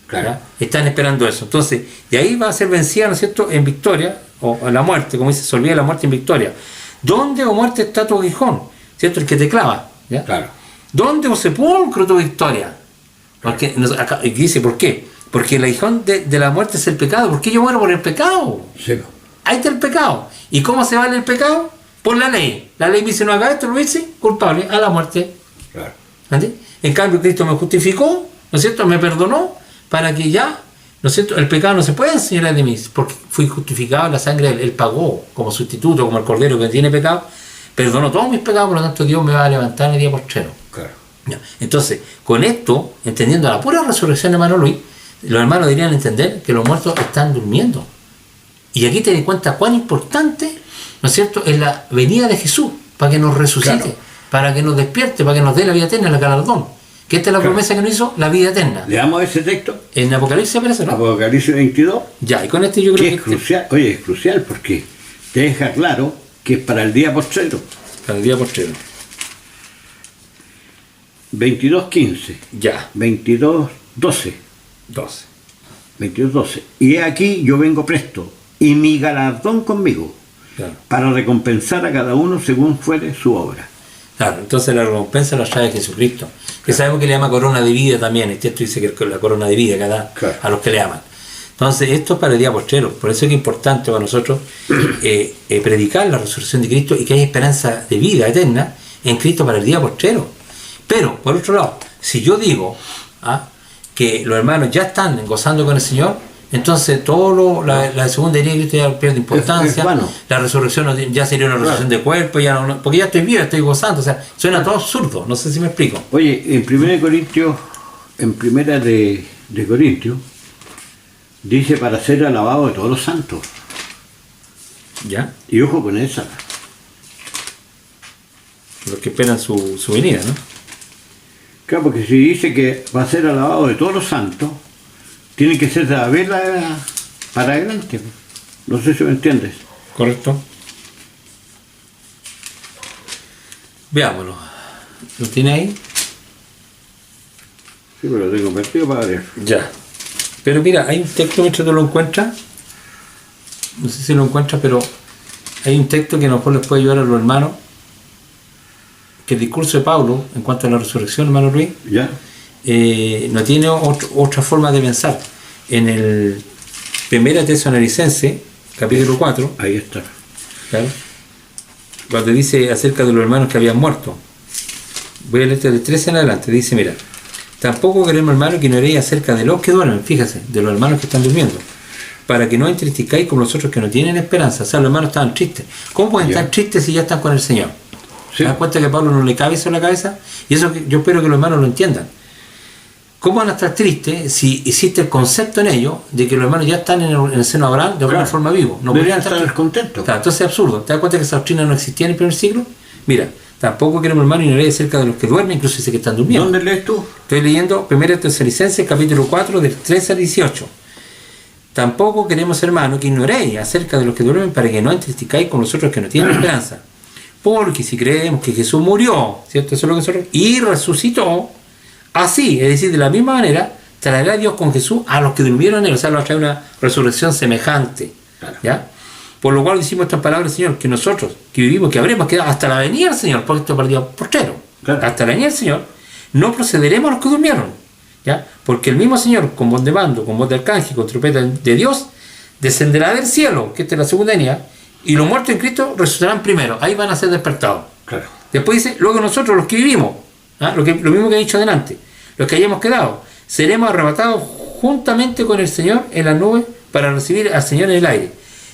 Claro. Están esperando eso. Entonces, de ahí va a ser vencida, ¿no es cierto?, en victoria, o en la muerte, como dice, se olvida la muerte en victoria. ¿Dónde, o muerte, está tu aguijón? ¿Cierto? El que te clava. ¿Ya? Claro. ¿Dónde, o sepulcro, tu victoria? Porque, acá, y dice, ¿por qué? Porque el aguijón de la muerte es el pecado. ¿Por qué yo muero por el pecado? Sí. Ahí está el pecado. ¿Y cómo se vale el pecado? Por la ley. La ley me dice, no haga esto, lo hice, culpable, a la muerte. Claro. ¿Entiendes? En cambio, Cristo me justificó, ¿no es cierto?, me perdonó, para que ya, ¿no es cierto?, el pecado no se puede enseñar de mí, porque fui justificado en la sangre, él pagó como sustituto, como el cordero que tiene pecado, perdonó todos mis pecados, por lo tanto Dios me va a levantar en el día postrero. Claro. Ya. Entonces, con esto, entendiendo la pura resurrección de hermano Luis, los hermanos deberían entender que los muertos están durmiendo. Y aquí te das cuenta cuán importante, ¿no es cierto?, es la venida de Jesús, para que nos resucite, claro, para que nos despierte, para que nos dé la vida eterna, el galardón. Que esta es la promesa que nos hizo, la vida eterna. ¿Leamos ese texto? En Apocalipsis aparece, ¿no? Apocalipsis 22. Ya, y con este yo creo que... Es crucial, oye, es crucial porque te deja claro que es para el día postrero. Para el día postrero. 22:15. Ya. 22:12. 12. 22:12. Y he aquí yo vengo presto, y mi galardón conmigo, claro, para recompensar a cada uno según fuere su obra. Claro, entonces la recompensa la trae Jesucristo, que claro, sabemos que le llama corona de vida también. El texto dice que la corona de vida que da, claro, a los que le aman. Entonces esto es para el día postrero. Por eso es que es importante para nosotros predicar la resurrección de Cristo y que hay esperanza de vida eterna en Cristo para el día postrero. Pero, por otro lado, si yo digo que los hermanos ya están gozando con el Señor, entonces todo la segunda venida de Cristo ya pierde importancia. La resurrección ya sería una resurrección, claro, de cuerpo, ya no, porque ya estoy vivo, estoy gozando. O sea, suena todo absurdo. No sé si me explico. Oye, en 1 Corintios, en primera de Corintios, dice para ser alabado de todos los santos. ¿Ya? Y ojo con esa. Los que esperan su venida, ¿no? Claro, porque si dice que va a ser alabado de todos los santos, tiene que ser de la vela para adelante. No sé si me entiendes. Correcto. Veámoslo. ¿Lo tiene ahí? Sí, pero lo tengo partido para ver. Ya. Pero mira, hay un texto, mientras tú lo encuentras, no sé si lo encuentras, pero hay un texto que a lo mejor les puede ayudar a los hermanos, que el discurso de Pablo en cuanto a la resurrección, hermano Luis, ¿ya? No tiene otra forma de pensar. En el 1 Tesalonicenses, capítulo 4, ahí está, claro, cuando dice acerca de los hermanos que habían muerto, voy a leer del 13 en adelante, dice, mira, tampoco queremos, hermanos, que ignoréis acerca de los que duermen, fíjese, de los hermanos que están durmiendo, para que no entristezcáis como los otros que no tienen esperanza. O sea, los hermanos estaban tristes. ¿Cómo pueden estar tristes si ya están con el Señor? Sí. ¿Se dan cuenta que a Pablo no le cabe eso en la cabeza? Y eso yo espero que los hermanos lo entiendan. ¿Cómo van a estar tristes si existe el concepto en ellos de que los hermanos ya están en el seno de Abraham de alguna forma vivos? No podrían estar contentos. Claro, entonces es absurdo. ¿Te das cuenta que esa doctrina no existía en el primer siglo? Mira, tampoco queremos, hermanos, ignorar acerca de los que duermen, incluso dice que están durmiendo. ¿Dónde lees tú? Estoy leyendo 1 Tesalonicenses, capítulo 4, del 13 al 18. Tampoco queremos, hermanos, que ignoréis acerca de los que duermen para que no entristezcáis con los otros que no tienen esperanza. Porque si creemos que Jesús murió, ¿cierto? Eso es lo que nosotros, y resucitó, así, es decir, de la misma manera, traerá Dios con Jesús a los que durmieron en él. O sea, nos trae una resurrección semejante. Claro. ¿Ya? Por lo cual decimos estas palabras, Señor, que nosotros, que vivimos, que habremos quedado hasta la venida del Señor, porque esto es para el día postrero, claro, hasta la venida del Señor, no procederemos a los que durmieron. ¿Ya? Porque el mismo Señor, con voz de mando, con voz de arcángel, con trompeta de Dios, descenderá del cielo, que esta es la segunda venida, y los muertos en Cristo resucitarán primero. Ahí van a ser despertados. Claro. Después dice, luego nosotros los que vivimos, lo mismo que he dicho adelante, los que hayamos quedado, seremos arrebatados juntamente con el Señor en las nubes para recibir al Señor en el aire.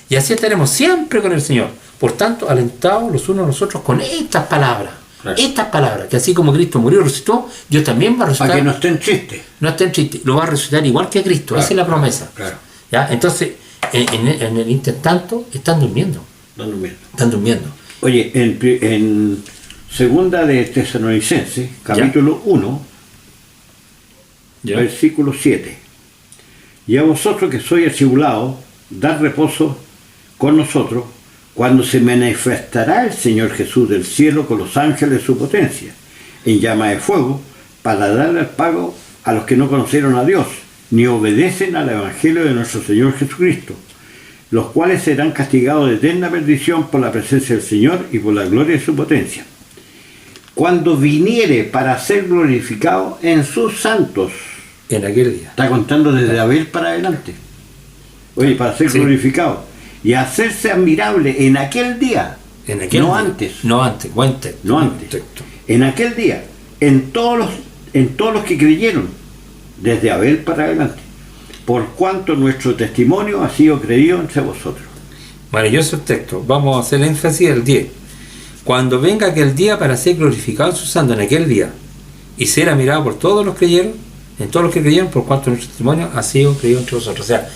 Y así estaremos siempre con el Señor. Por tanto, alentados los unos a los otros con estas palabras. Claro. Estas palabras, que así como Cristo murió y resucitó, Dios también va a resucitar. Para que no estén tristes. No estén tristes, lo va a resucitar igual que Cristo. Claro, esa es la promesa. Claro. ¿Ya? Entonces, en el intertanto, están durmiendo. Están durmiendo. Oye, en segunda de Tesalonicenses, capítulo 1, versículo 7. Y a vosotros que sois atribulados, dad reposo con nosotros, cuando se manifestará el Señor Jesús del cielo con los ángeles de su potencia, en llama de fuego, para darle el pago a los que no conocieron a Dios, ni obedecen al Evangelio de nuestro Señor Jesucristo, los cuales serán castigados de eterna perdición por la presencia del Señor y por la gloria de su potencia, cuando viniere para ser glorificado en sus santos. En aquel día. Está contando desde Abel para adelante. Oye, para ser glorificado. Y hacerse admirable en aquel día. En aquel no día. Antes. No antes. Buen texto. No antes. En aquel día. En todos los que creyeron. Desde Abel para adelante. Por cuanto nuestro testimonio ha sido creído entre vosotros. Maravilloso el texto. Vamos a hacer énfasis al 10. Cuando venga aquel día para ser glorificado en su santo, en aquel día, y será mirado por todos los creyeron, en todos los que creyeron, por cuanto nuestro testimonio ha sido creído entre vosotros. O sea,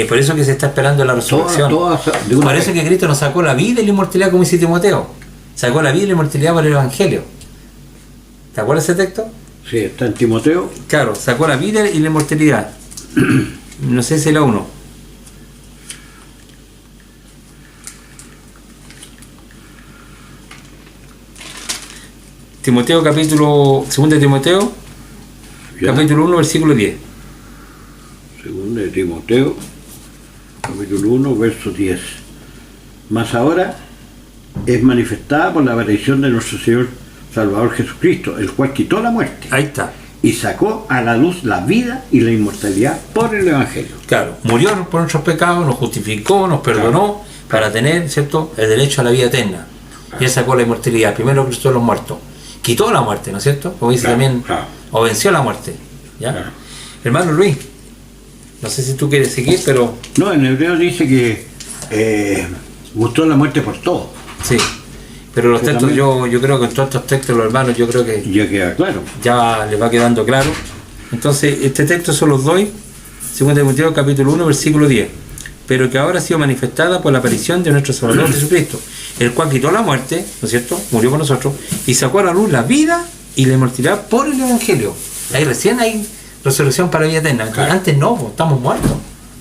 por eso que se está esperando la resurrección. Por eso que Cristo nos sacó la vida y la inmortalidad, como dice Timoteo. Sacó la vida y la inmortalidad por el Evangelio. ¿Te acuerdas ese texto? Sí, está en Timoteo. Claro, sacó la vida y la inmortalidad. No sé si es la 1. Timoteo, capítulo 2 de Timoteo, Ya. capítulo 1, versículo 10. Segunda de Timoteo, capítulo 1, verso 10. Mas ahora es manifestada por la aparición de nuestro Señor Salvador Jesucristo, el cual quitó la muerte Ahí está. y sacó a la luz la vida y la inmortalidad por el Evangelio. Claro, murió por nuestros pecados, nos justificó, nos perdonó para tener, ¿cierto?, el derecho a la vida eterna. Y él sacó la inmortalidad, primero Cristo de los muertos. Quitó la muerte, ¿no es cierto? Como dice también, o venció la muerte. ¿Ya? Claro. Hermano Luis, no sé si tú quieres seguir, pero No, en hebreo dice que gustó la muerte por todo. sí. Pero los Que textos, también- yo creo que en todos estos textos, los hermanos, yo creo que Ya queda claro. ya les va quedando claro. Entonces, este texto se los doy, 2 Timoteo capítulo 1, versículo 10. Pero que ahora ha sido manifestada por la aparición de nuestro Salvador Jesucristo, el cual quitó la muerte, ¿no es cierto?, murió por nosotros, y sacó a la luz la vida y la inmortalidad por el Evangelio. Ahí recién hay resurrección para la vida eterna. Claro. Antes no, pues, estamos muertos.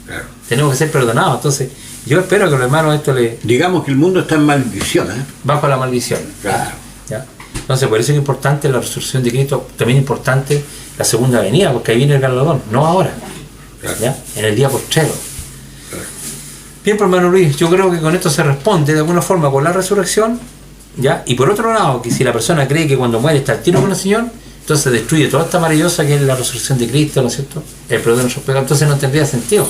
Claro. Tenemos que ser perdonados. Entonces, yo espero que los hermanos esto le Digamos que el mundo está en maldición, ¿eh? bajo la maldición. Claro. ¿Ya? Entonces, por eso es importante la resurrección de Cristo, también importante la segunda venida, porque ahí viene el galardón, no ahora, Claro. ¿ya? En el día postrero. Claro. Bien, pues, hermano Luis, yo creo que con esto se responde de alguna forma con la resurrección, ¿ya? Y por otro lado, que si la persona cree que cuando muere está al tiro con el Señor, entonces destruye toda esta maravillosa que es la resurrección de Cristo, ¿no es cierto? El perdón de nuestros pecados, entonces no tendría sentido.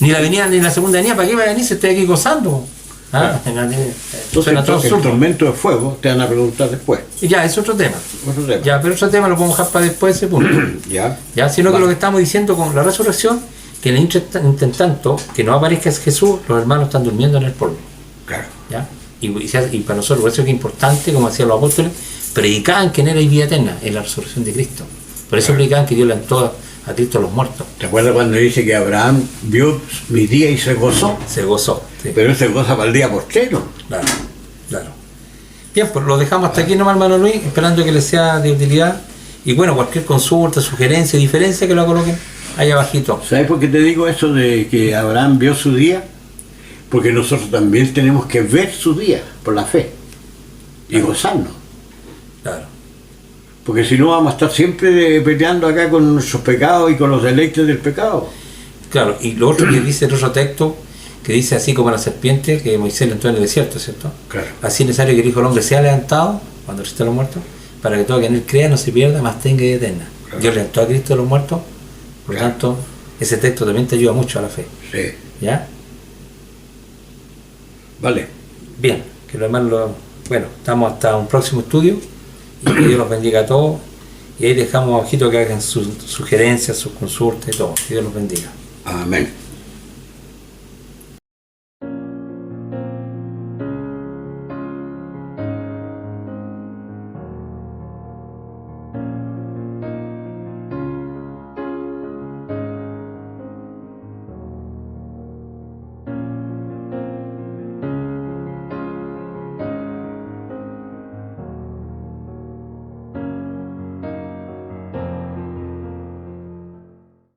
Ni la venida ni la segunda venida, ¿para qué va a venir si estoy aquí gozando? ¿Ah? Entonces, Suena todo el absurdo. tormento de fuego te van a preguntar después. Y ya, es otro tema. Otro tema. Ya, pero otro tema lo podemos dejar para después de ese punto. Ya. Ya, sino que Vale. lo que estamos diciendo con la resurrección, que en el tanto que no aparezca Jesús, los hermanos están durmiendo en el polvo. Claro. ¿Ya? Y para nosotros, por eso es que es importante, como decían los apóstoles, predicaban que en él hay vida eterna, en la resurrección de Cristo. Por eso predicaban que Dios le entregó a Cristo a los muertos. ¿Te acuerdas cuando dice que Abraham vio mi día y se gozó? Se gozó. Sí. Pero se goza para el día postrero. Claro, claro. Bien, pues lo dejamos hasta aquí nomás, hermano Luis, esperando que les sea de utilidad. Y bueno, cualquier consulta, sugerencia, diferencia, que lo coloquen ahí abajito. ¿Sabes por qué te digo eso de que Abraham vio su día? Porque nosotros también tenemos que ver su día por la fe y gozarnos. Claro. Porque si no vamos a estar siempre peleando acá con nuestros pecados y con los deleites del pecado. Claro, y lo otro que dice el otro texto, que dice así como la serpiente que Moisés le entró en el desierto, ¿cierto? Claro. Así es necesario que el Hijo del Hombre sea levantado, cuando resucite a los muertos, para que todo quien en él crea no se pierda, mas tenga vida eterna. Claro. Dios levantó a Cristo de los muertos, por lo Claro. tanto, ese texto también te ayuda mucho a la fe. Sí. ¿Ya? Vale. Bien, que los hermanos bueno, estamos hasta un próximo estudio y que Dios los bendiga a todos. Y ahí dejamos abajito que hagan sus sugerencias, sus consultas y todo. Que Dios los bendiga. Amén.